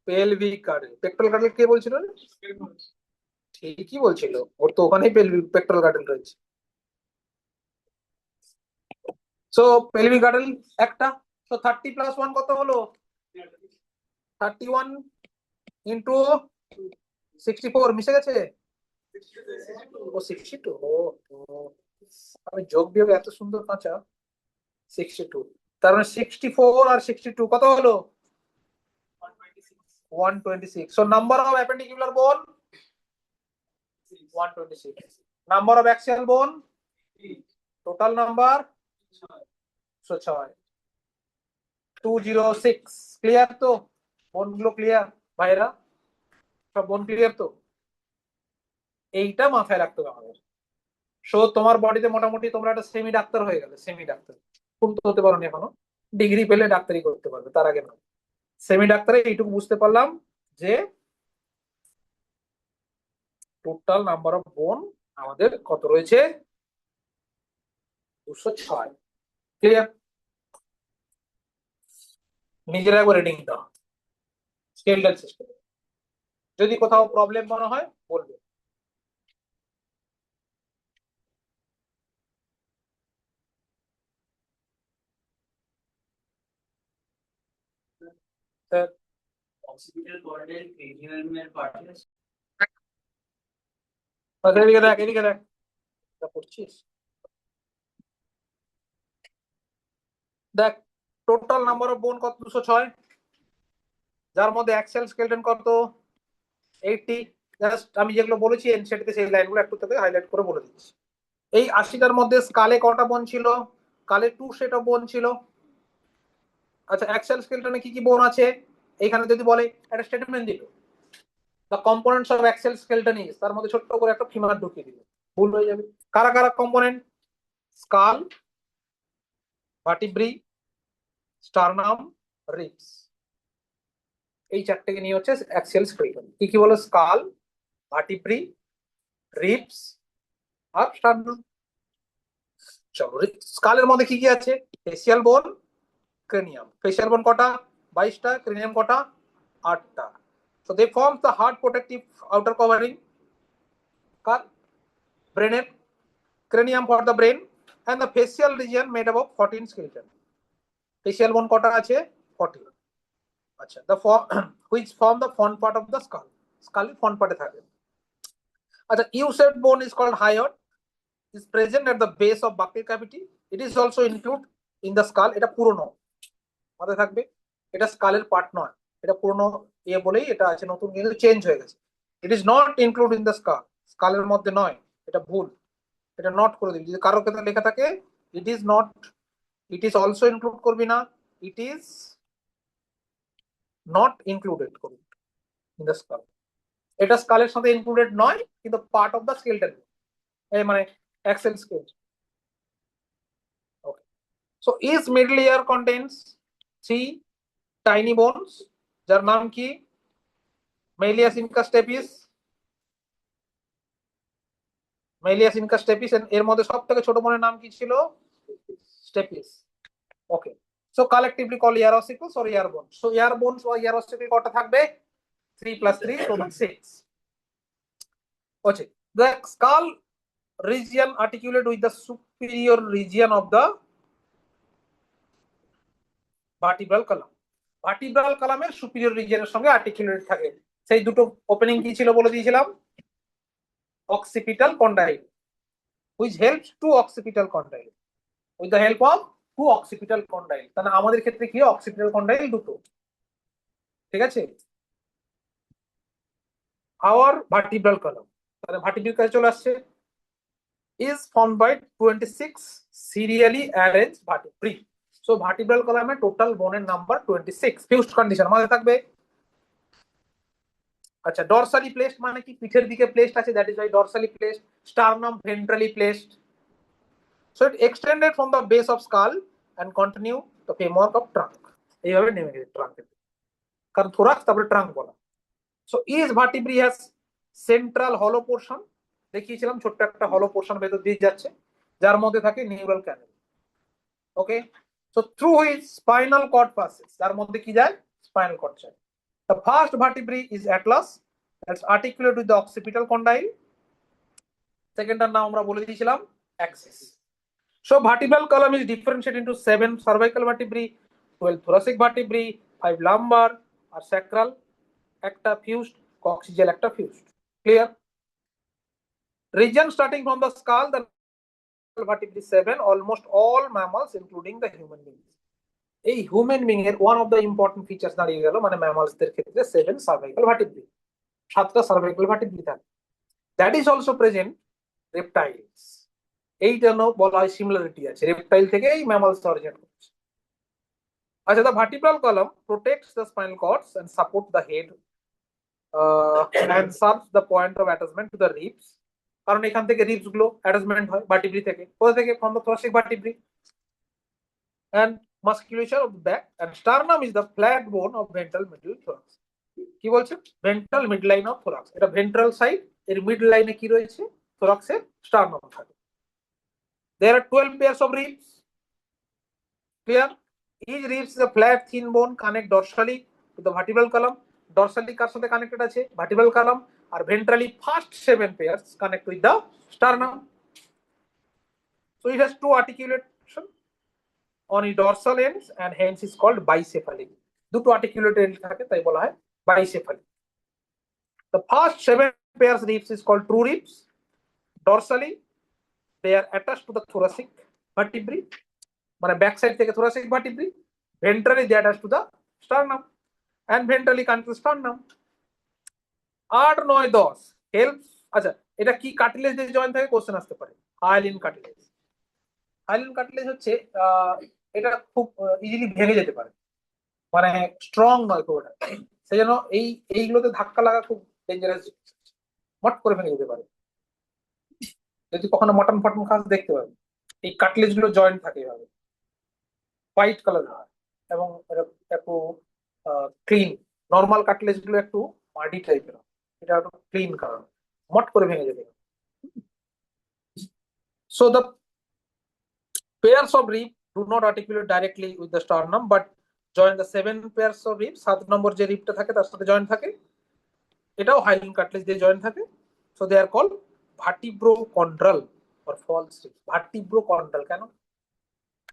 A: পেলভিক গার্ডেল। পেক্টোরাল গার্ডেল কে বলছিল রে? ঠিকই বলছিল, ওর তো ওখানেই পেলভিক পেক্টোরাল গার্ডেল রয়েছে। সো পেলভিক গার্ডেল একটা। তো 30 প্লাস 1 কত হলো, 31 ইন্টু 64, মিশে গেছে। ও 62, ও ও, আমি যোগ বিয়োগ এত সুন্দর কাঁচা। 62, তার মানে 64 আর 62 কত হলো, 126। সো নাম্বার অফ অ্যাপেন্ডিকুলার বোন 126, নাম্বার অফ অ্যাক্সিয়াল বোন, টোটাল নাম্বার 6, 206। ক্লিয়ার তো? বোন গুলো ক্লিয়ার ভাইরা? সব বোন ক্লিয়ার তো? এইটা মাথায় রাখতে হবে আমাদের। সো তোমার বডিতে মোটামুটি তোমরা একটা সেমি ডাক্তার হয়ে গেলে, সেমি ডাক্তার। ফুল তো হতে পারো না এখনো, ডিগ্রি পেলে ডাক্তারি করতে পারবে, তার আগে নয়। সেমি ডাক্তারে এইটুকু বুঝতে পারলাম যে টোটাল নাম্বার অফ বোন আমাদের কত রয়েছে, 206। ক্লিয়ার? নিজেরা একবার রিডিং দাও স্কেলডাল সিস্টেম। যদি কোথাও প্রবলেম মনে হয় বলবে। Sir,
B: occipital condyle cranial nerve particles
A: এদিকে দেখ, এদিকে দেখ, এটা পড়ছিস? দেখ, টোটাল নাম্বার অফ বোন কত, 206, যার মধ্যে অ্যাক্সিয়াল স্কেলেটন কত, 80। জাস্ট আমি যেগুলো বলেছি এনসিইআরটি সেই লাইনগুলো একটু তোকে হাইলাইট করে বলে দিচ্ছি। এই 80টার মধ্যে স্কালে কটা বোন ছিল? কালে 2 সেট অফ বোন ছিল। আচ্ছা, অ্যাক্সিয়াল স্কেলেটনে কি কি বোন আছে? এইখানে যদি বলে একটা স্টেটমেন্ট দিল, the components of axial skeleton is, তার মধ্যে ছোট্ট করে একটা ফিমার ঢুকিয়ে দিল, ভুল হয়ে যাবে। কারা কারা component? Skull, vertebrae, sternum, ribs. এই চারটেকে নিয়ে হচ্ছে অ্যাক্সিয়াল স্কেলেটন। কি কি বলো? স্কাল, ভার্টিব্রি, রিবস আর স্টারনাম। চলো, স্কালের মধ্যে কি কি আছে? ফেসিয়াল বোন, ক্রেনিয়াম। ফেসিয়াল বোন কটা? 22টা। ক্রেনিয়াম কটা? 8টা। So they form the hard protective outer covering কার? ব্রেনের। Cranium for the brain and the facial region made up of 14 skeleton. Facial বোন কটা আছে? 40। আচ্ছা, the form which form the front part of the skull. Skull front পার্টে থাকে। আচ্ছা, U-shaped bone is called hyoid, is present at the base of buccal cavity. It is also included in the skull. এটা পুরনো, মাথায় থাকবে, এটা স্কালের part নয়, এটা পুরনো বলেই এটা আছে, নতুন কিন্তু চেঞ্জ হয়ে গেছে। It is not include in the skull, স্কালের মধ্যে নয়, এটা ভুল, এটা নট করে দিবি। যদি কারোর ক্ষেত্রে লেখা থাকে it is not, it is also include করবি না, ইট ইজ নট ইনক্লুডেড করবি ইন দ্য স্কাল। এটা স্কালের সাথে ইনক্লুডেড নয়, কিন্তু পার্ট অফ দ্য স্কেলটন, মানে axial scale. Okay, so is middle ear contains 3 tiny bones, যার নাম কি? Malleus incus stapes. Malleus incus stapes, এর মধ্যে সব থেকে ছোট বোনের নাম কি ছিল? Stapes. Okay, so collectively call ear ossicles or ইয়ার বোন। সো ইয়ার বোনস বা ইয়ার অসিকল কটা থাকবে? 3 + 3 total 6। Okay, the skull region articulate with the superior region of the vertebral column. Vertebral কলামের সুপিরিয়র রিজিয়নের সঙ্গে আর্টিকুলেট থাকে। সেই দুটো ওপেনিং কি ছিল বলে দিয়েছিলাম? occipital condyle, which helps to occipital condyle, with the help of two occipital condyle। তাহলে আমাদের ক্ষেত্রে কি occipital condyle দুটো, ঠিক আছে। our vertebral column, তাহলে ভার্টিব্রাল কাছে চলে আসছে, is formed by 26 serially arranged vertebrae. So vertebral column total বোনের নাম্বার 26, ফিউজড কন্ডিশন মাথায় থাকবে। আচ্ছা, ডরসালি প্লেসড মানে কি? পিঠের দিকে প্লেসড আছে, that is why dorsally placed. Sternum ventrally placed. So it extended from the base of skull and continue the framework of trunk. এইভাবে নেমে গেছে ট্রাঙ্ক, কারণ থোরাক্স তারপরে ট্রাঙ্ক বলা। সো ইজ ভার্টিব্রি হ্যাজ সেন্ট্রাল হলো পোর্শন, দেখিয়েছিলাম ছোট্ট একটা হলো পোর্শন ভেতর দিয়ে যাচ্ছে, যার মধ্যে থাকে neural canal. Okay, so through which spinal cord passes, যার মধ্যে কি যায়? স্পাইনাল কর্ড যায়। The first vertebrae is atlas, that's articulate with the occipital condyle. সেকেন্ডটার নাম আমরা বলে দিয়েছিলাম axis. So vertebral column is differentiated into 7 cervical vertebrae, 12 thoracic vertebrae, 5 lumbar R sacral, একটা fused, coccygeal একটা fused. Clear? Region starting from the skull, the vertebrae 7, almost all mammals including the human beings. এই human being এর one of the important features দাঁড়িয়ে গেল, মানে ম্যামালসদের ক্ষেত্রে 7 cervical ভার্টিব্রি, 7টা cervical ভার্টিব্রি থাকে। That is also present reptiles. এই জন্য বলা হয় সিমিলারিটি আছে, রেপটাইল থেকে এই ম্যামালস অরিজিনেট করছে। আচ্ছা, the vertebral column protects the spinal cords and support the head and serves the point of attachment to the ribs. কারণ এখান থেকে রিবস গুলো অ্যাটাচমেন্ট হয় ভার্টিব্রি থেকে, কোথা থেকে? From the thoracic vertebrae and musculature of the back, and sternum is the flat bone of ventral middle thorax. কি বলছে? Ventral mid line of thorax, এটা ভেন্ট্রাল সাইড, এর মিড লাইনে কি রয়েছে? থোরাক্সের স্টার্নাম থাকে। There are 12 pairs of ribs. Clear? Each ribs is a flat thin bone connect dorsally to the vertebral column. Dorsally কার সাথে connected আছে? vertebral column, R ventrally first 7 pairs connect with the sternum. So it has two articulation on its dorsal ends and hence is called bicephaly. দুটো articulate end থাকে তাই বলা হয় bicephaly. The first 7 pairs ribs is called true ribs. Dorsally they are attached to the thoracic vertebrae, মানে back side থেকে thoracic vertebrae. Ventrally they are attached to the sternum and ventrally connect to the sternum. 8, 9, 10 helps. আচ্ছা, এটা কি cartilage দিয়ে join থাকে? Question আসতে পারে। Hyaline cartilage. Hyaline cartilage হচ্ছে এটা খুব ইজিলি ভেঙে যেতে পারে, মানে স্ট্রং নয় খুব ওটা, সেই জন্য এইগুলোতে ধাক্কা লাগা খুব ডেঞ্জারাস, মট করে ভেঙে যেতে পারে। যদি কখনো মটন ফটন খাস দেখতে পাবে এই কাটলেজ গুলো জয়েন্ট থাকে এভাবে, হোয়াইট কালার হয় এবং এটা একটু ক্লিন। নর্মাল কাটলেজ গুলো একটু মাটি টাইপের, এটা একটু ক্লিন কালার, মট করে ভেঙে যেতে পারে। So the pairs of rib do not articulate directly with the sternum but join the 7 pairs of ribs. 7 number যে রিবটা থাকে তার সাথে জয়েন্ট থাকে, এটাও হাইলিন কাটলেজ দিয়ে জয়েন্ট থাকে। So they are called vertebrochondral or false ribs. Vertebrochondral কেন?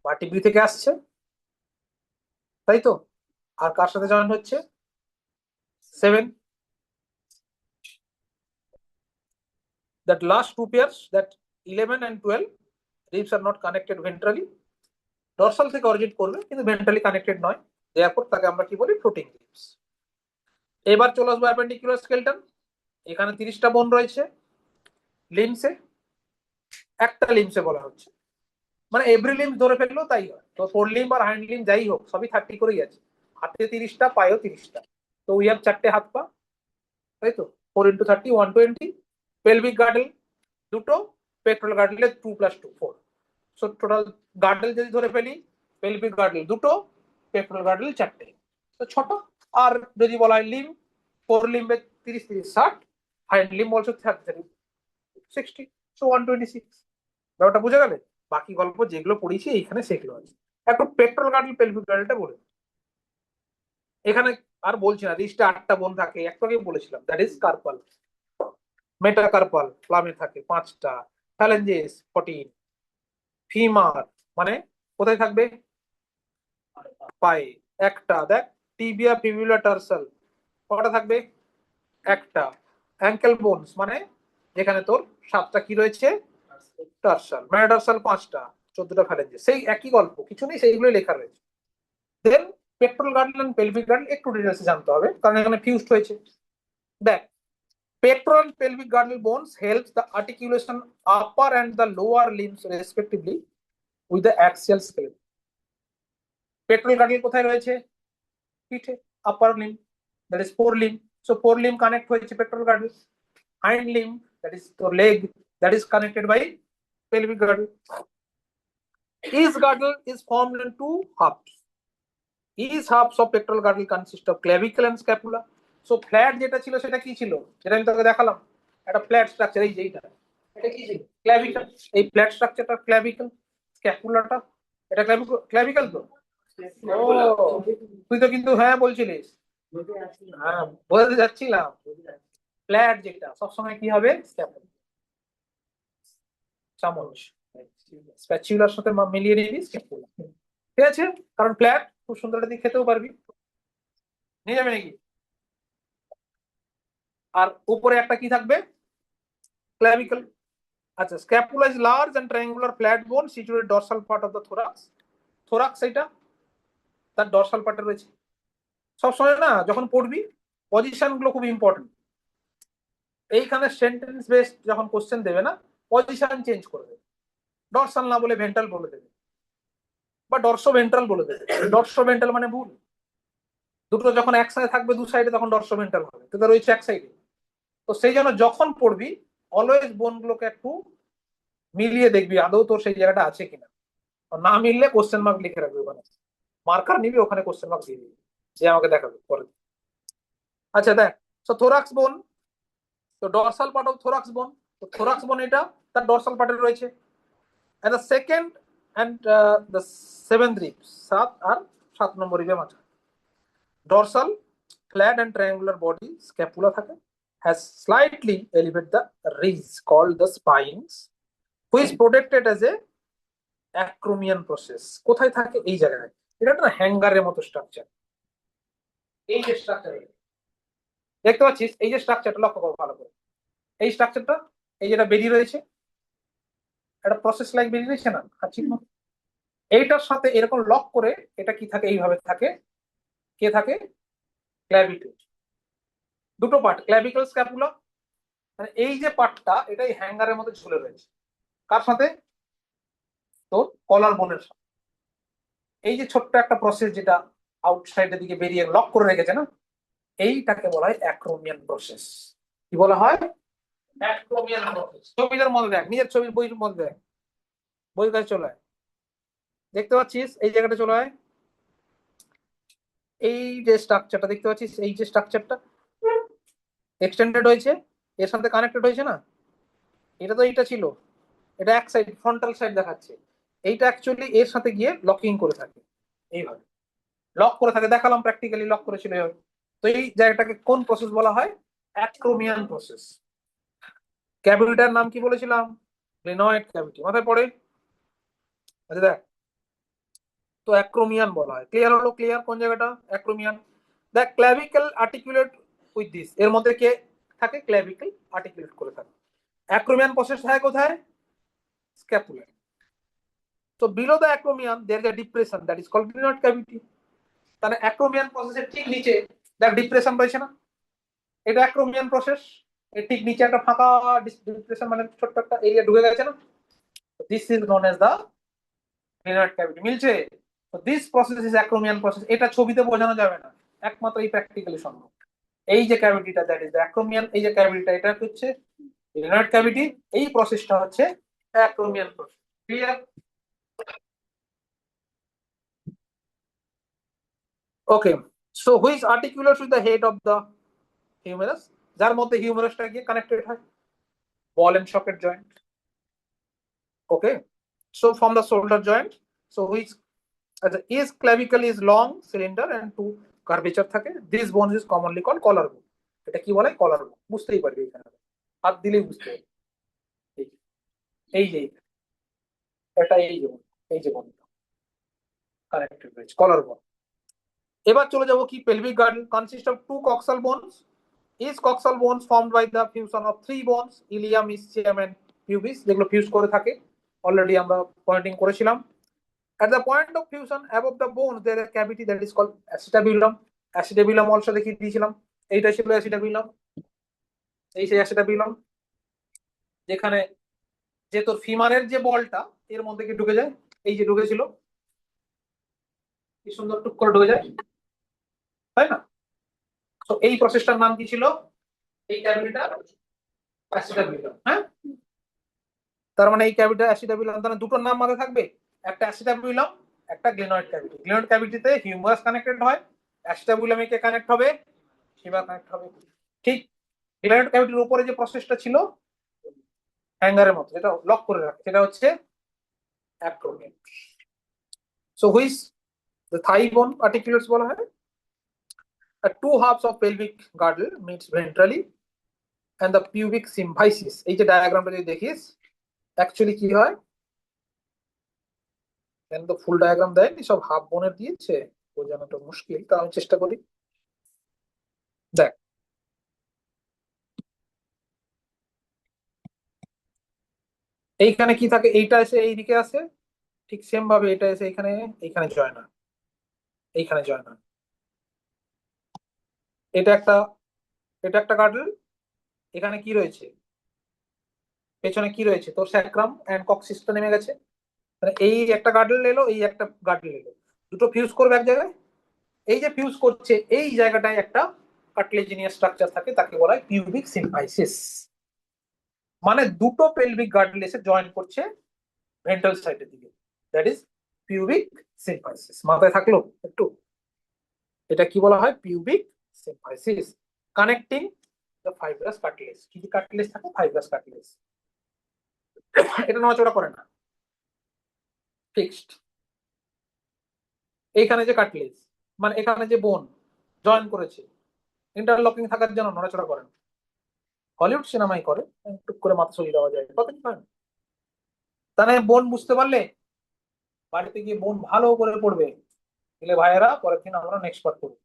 A: ভার্টিব্রি থেকে আসছে তাই তো, আর কার সাথে জয়েন্ট হচ্ছে? 7. That last two pairs, that 11 and 12 ribs are not connected ventrally. Dorsal থেকে অরিজিন করবে কিন্তু ভেন্ট্রালি কানেক্টেড নয়, দেয়ারপর তাকে আমরা কি বলি? Floating ribs. এবার চলে আসবো অ্যাপেন্ডিকুলার স্কেলটন। এখানে 30টা বোন রয়েছে লিমসে, একটা লিমসে বলা হচ্ছে, মানে এভরি লিমস ধরে ফেললেও তাই হয়। তো ফোর লিম আর হাইন্ড লিম যাই হোক সবই 30 করেই আছে। হাতে 30টা, পায়েও 30টা, তো উই হ্যাভ 4টে হাত পা, তাই তো 4 × 30 120। পেলভিক গার্ডেল দুটো, পেক্টোরাল গার্ডেলে 2 + 2 4। সো টোটাল গার্ডেল যদি ধরে ফেলি, পেলভিক গার্ডেল দুটো, পেক্টোরাল গার্ডেল 4টে, তো 6টা। আর যদি বলা হয় লিম, 4 লিম্বে 30 30 60, হাইন্ড লিম অলসো 30 60, সো 126। ব্যাপারটা বুঝে গেলে? বাকি গল্প যেগুলো পড়েছি এইখানে সেগুলো আছে। একটু পেট্রোল গার্ডেল পেলভিক গার্ডেলটা বলে এখানে আর বলছি না। রিস্টে 8টা বোন থাকে, একটু আগে বলেছিলাম, দ্যাট ইজ কার্পাল। মেটাকার্পাল প্লামে থাকে 5টা, ফ্যালেঞ্জেস 14, ফিমার মানে কোথায় থাকবে? পায়ে একটা। দেখ টিবিয়া ফিবুলা টার্সাল কটা থাকবে? একটা। অ্যাঙ্কেল বোনস মানে যেখানে তোর 7টা কি রয়েছে? টার্সাল। মেটাটার্সাল 5টা, 14টা ফ্যালেঞ্জেস। সেই একই গল্প, কিছু নেই, সেইগুলোই লেখা রয়েছে। Then pectoral girdle and pelvic girdle একটু ডিটেলসে জানতে হবে কারণ এখানে ফিউজড হয়েছে। দেখ, pectoral and pelvic girdle bones helps the articulation upper and the lower limbs respectively with the axial skeleton. Pectoral girdle কোথায় রয়েছে? পিঠে, upper limb, that is forelimb. So forelimb connect হয়েছে pectoral girdle. Hind limb, that is your leg, that is connected by pelvic girdle. Each girdle is formed in 2 halves. Each halves of pectoral girdle consist of clavicle and scapula. So flat যেটা ছিল সেটা কি ছিল? যেটা আমি তোকে দেখালাম, একটা ফ্ল্যাট স্ট্রাকচার, এই যে এটা কি ছিল? ক্ল্যাভিকল। এই ফ্ল্যাট স্ট্রাকচারটা ক্ল্যাভিকল, স্ক্যাপুলাটা এটা ক্ল্যাভিকল তো। ও, তুই তো কিন্তু হ্যাঁ বলছিলিস। হ্যাঁ বলতে যাচ্ছিলাম, ফ্ল্যাট যেটা সবসময় কি হবে? স্ক্যাপুলা, চামচ, স্প্যাচুলার সাথে মিলিয়ে নিবি স্ক্যাপুলা, ঠিক আছে? কারণ ফ্ল্যাট খুব সুন্দর দিয়ে খেতেও পারবি, নিয়ে যাবে নাকি? আর উপরে একটা কি থাকবে? ক্ল্যাভিকল। আচ্ছা, scapula is large and triangular flat bone situated dorsal part of the thorax. Thorax এটা তার ডরসাল পার্টে রয়েছে। সবসময় না যখন পড়বি পজিশন গুলো খুব ইম্পর্টেন্ট। এইখানে সেন্টেন্স বেসড যখন কোশ্চেন দেবে না, পজিশন চেঞ্জ করে দেবে, ডরসাল না বলে ভেন্ট্রাল বলে দেবে। বা ডর্সোভেন্ট্রাল বলে দেবে। ডর্সোভেন্ট্রাল মানে ভুল, দুটো যখন একসাথে থাকবে দু সাইডে তখন ডর্সোভেন্ট্রাল হবে, তো রয়েছে এক সাইডে। তো সেই জন্য যখন পড়বি অলওয়েজ বোন গুলোকে একটু মিলিয়ে দেখবি আদৌ তোর সেই জায়গাটা আছে কিনা। না মিললে কোশ্চেন মার্ক লিখে রাখবি ওখানে, মার্কার নিবি ওখানে কোশ্চেন মার্ক দিয়ে দিবি, যে আমাকে দেখাবে পরে। আচ্ছা দেখ, তো থোরাক্স বোন, তো ডরসাল পার্ট অফ থোরাক্স বোন, তো থোরাক্স বোন এটা তার ডরসাল পার্টে রয়েছে। and the second and the seventh rib, 7 আর 7 নম্বর রিবে মাঝে dorsal flat and triangular body scapula থাকে, has slightly elevate the ridge called the spines, which is protected as a acromion process। কোথায় থাকে? এই জায়গায়। এটা একটা হ্যাঙ্গারের মতো স্ট্রাকচার। এই যে স্ট্রাকচার দেখতে পাচ্ছিস, এই যে স্ট্রাকচারটা লক্ষ্য করো ভালো করে, এই স্ট্রাকচারটা, এই যেটা বেরিয়ে রয়েছে, একটা প্রসেস লাইক বেরিয়ে রয়েছে না হাঁচির মতো, এইটার সাথে এরকম লক করে এটা কি থাকে, এইভাবে থাকে, কে থাকে? ক্ল্যাভিকুল। দুটো পার্ট, ক্ল্যাভিকল স্ক্যাপুলা, মানে এই যে পার্টটা এটাই হ্যাঙ্গারের মধ্যে ঝুলে রয়েছে, কার সাথে? তোর কলার বোনের সাথে। এই যে ছোট্ট একটা প্রসেস যেটা আউটসাইডের দিকে বেরিয়ে লক করে রেখেছে না, এইটাকে বলা হয় অ্যাক্রোমিয়ান প্রসেস। কি বলা হয়? Acromion process. ছবিটার মধ্যে দেখ, নিজের ছবির বইয়ের মধ্যে দেখ, বই কাছে চলে আয়, দেখতে পাচ্ছিস এই জায়গাটা চলে আয়, এই যে স্ট্রাকচারটা দেখতে পাচ্ছিস, এই যে স্ট্রাকচারটা এক্সটেন্ডেড হয়েছে, এর সাথে কানেক্টেড হয়েছে না, এটা তো এইটা ছিল, এটা এক সাইড ফ্রন্টাল সাইড দেখাচ্ছে, এইটা অ্যাকচুয়ালি এর সাথে গিয়ে লকিং করে থাকে, এইভাবে লক করে থাকে, দেখালাম প্র্যাকটিক্যালি লক করেছিল এইভাবে। তো এই জায়গাটাকে কোন প্রসেস বলা হয়? Acromion process. ক্যাভিটিটার নাম কি বলেছিলাম? গ্লিনয়েড ক্যাভিটি, মাথায় পড়ে? আচ্ছা দেখ, তো অ্যাক্রোমিয়ান বলা হয়। ক্লিয়ার হলো? ক্লিয়ার কোন জায়গাটা অ্যাক্রোমিয়ান? দেখ, ক্ল্যাভিকল আর্টিকুলেট উইথ দিস, এর মধ্যে কে থাকে? ক্ল্যাভিকল আর্টিকুলেট করে থাকে। অ্যাক্রোমিয়ান প্রসেস থাকে কোথায়? Scapula. So below the acromion there is a depression that is called glenoid cavity। তাহলে অ্যাক্রোমিয়ান প্রসেসের ঠিক নিচে দেখ ডিপ্রেশন রয়েছে না, এটা অ্যাক্রোমিয়ান প্রসেস, এর ঠিক নিচে একটা ফাঁকা ডিপ্রেশন, মানে ছোট্ট একটা এরিয়া ঢুকে গেছে না, this is known as the glenoid cavity। মিলছে? তো this process is acromion process. এটা ছবিতে বোঝানো যাবে না, একমাত্র এই প্র্যাকটিক্যালি সম্ভব। এই যে ক্যাভিটিটা দ্যাট ইজ দ্য অ্যাক্রোমিয়ান, এই যে ক্যাভিটিটা এটা হচ্ছে glenoid cavity, এই প্রসেসটা হচ্ছে acromion process. Clear? Okay, so which articular with the head of the humerus, যার মধ্যে হিউমেরাসটা গিয়ে কানেক্টেড হয়, ball and socket joint. Okay, so from the shoulder joint, so which is clavicle is long cylinder and two curvature থাকে, this bone is commonly called collar bone। এটা কি বলে? কলার বোন। বুঝতেই পারবি এখানে, হাত দিলেই বুঝতে পারবি। এই এই যে এটা, এই যে এই যে বোন কানেক্টেড রয়েছে, কলার বোন। এবার চলে যাব কি, pelvic girdle consist of two coxal bones. Is coxal bones formed by the fusion of three bones, ilium, ischium and pubis, যেগুলো ফিউজ করে থাকে, অলরেডি আমরা পয়েন্টিং করেছিলাম। At the point of fusion above the bones there is a cavity that is called acetabulum। acetabulum also দেখিয়ে দিয়েছিলাম, এইটা ছিল acetabulum, এই সেই acetabulum, যেখানে যে তোর ফিমারের যে বলটা এর মধ্যে কি ঢুকে যায়, এই যে ঢুকেছিল, কি সুন্দর টুক করে ঢুকে যায়, তাই না? তো এই প্রসেসটার নাম কি ছিল? এই ক্যাভিটিটা acetabulum। হ্যাঁ, তার মানে এই ক্যাভিটি acetabulum, তার মানে দুটোর নাম মাথায় থাকবে, একটা acetabulum, একটা গ্লেনয়েড ক্যাভিটি। গ্লেনয়েড ক্যাভিটিতে হিউমারাস কানেক্টেড হয়, acetabulum কে কানেক্ট হবে, ফিমার কানেক্ট হবে। ঠিক গ্লেনয়েড ক্যাভিটির উপরে যে প্রসেসটা ছিল হ্যাঙ্গারের মতো, যেটা লক করে রাখে, সেটা হচ্ছে acromion. So which the thigh bone articulates বলা হয়। Two halves of pelvic girdle meets ventrally and the pubic symphysis. এই যে ডায়াগ্রামটা যদি দেখিস, অ্যাকচুয়ালি কি হয়, কেন তো ফুল ডায়াগ্রাম দেয়নি, সব হাফ বোনের দিয়েছে, বোঝানোটা মুশকিল, তা আমি চেষ্টা করি। দেখ, এইখানে কি থাকে, এইটা এসে এইদিকে আসে, ঠিক সেম ভাবে এটা এসে এখানে, এইখানে জয় না, এইখানে জয় না, এটা একটা, এটা একটা গার্ডল, এখানে কি রয়েছে, পেছনে কি রয়েছে, তোর স্যাক্রাম এন্ড কক্সিসটা নেমে গেছে, তাহলে এই একটা গার্ডেল এলো, এই একটা গার্ডেল এলো, দুটো ফিউজ করবে এক জায়গায়। এই যে ফিউজ করছে এই জায়গাটায় একটা কার্টিলেজিনিয়াস স্ট্রাকচার থাকে, তাকে বলা হয় পিউবিক সিম্পাইসিস। মানে দুটো পেলভিক গার্ডেল এসে জয়েন করছে ভেন্ট্রাল সাইডের দিকে, দ্যাট ইজ পিউবিক সিম্পাইসিস। মাথায় থাকলো একটু? এটা কি বলা হয়? Pubic symphysis, connecting the fibrous cartilage. কি কি কার্টিলেজ থাকে? Fibrous cartilage. এটা নড়াচড়া করে না, ফিক্সড। এইখানে যে কার্টিলেজ, মানে এখানে যে বোন জয়েন করেছে, ইন্টারলকিং থাকার জন্য নড়াচড়া করে না। হলিউড সিনেমাই করে, টুক করে মাথা সরিয়ে দেওয়া যায়, কতদিন হয় না। তাহলে বোন বুঝতে পারলে, বাড়িতে গিয়ে বোন ভালো করে পড়বে। তাহলে ভাইয়েরা, পরের দিন আমরা নেক্সট পার্ট করবো।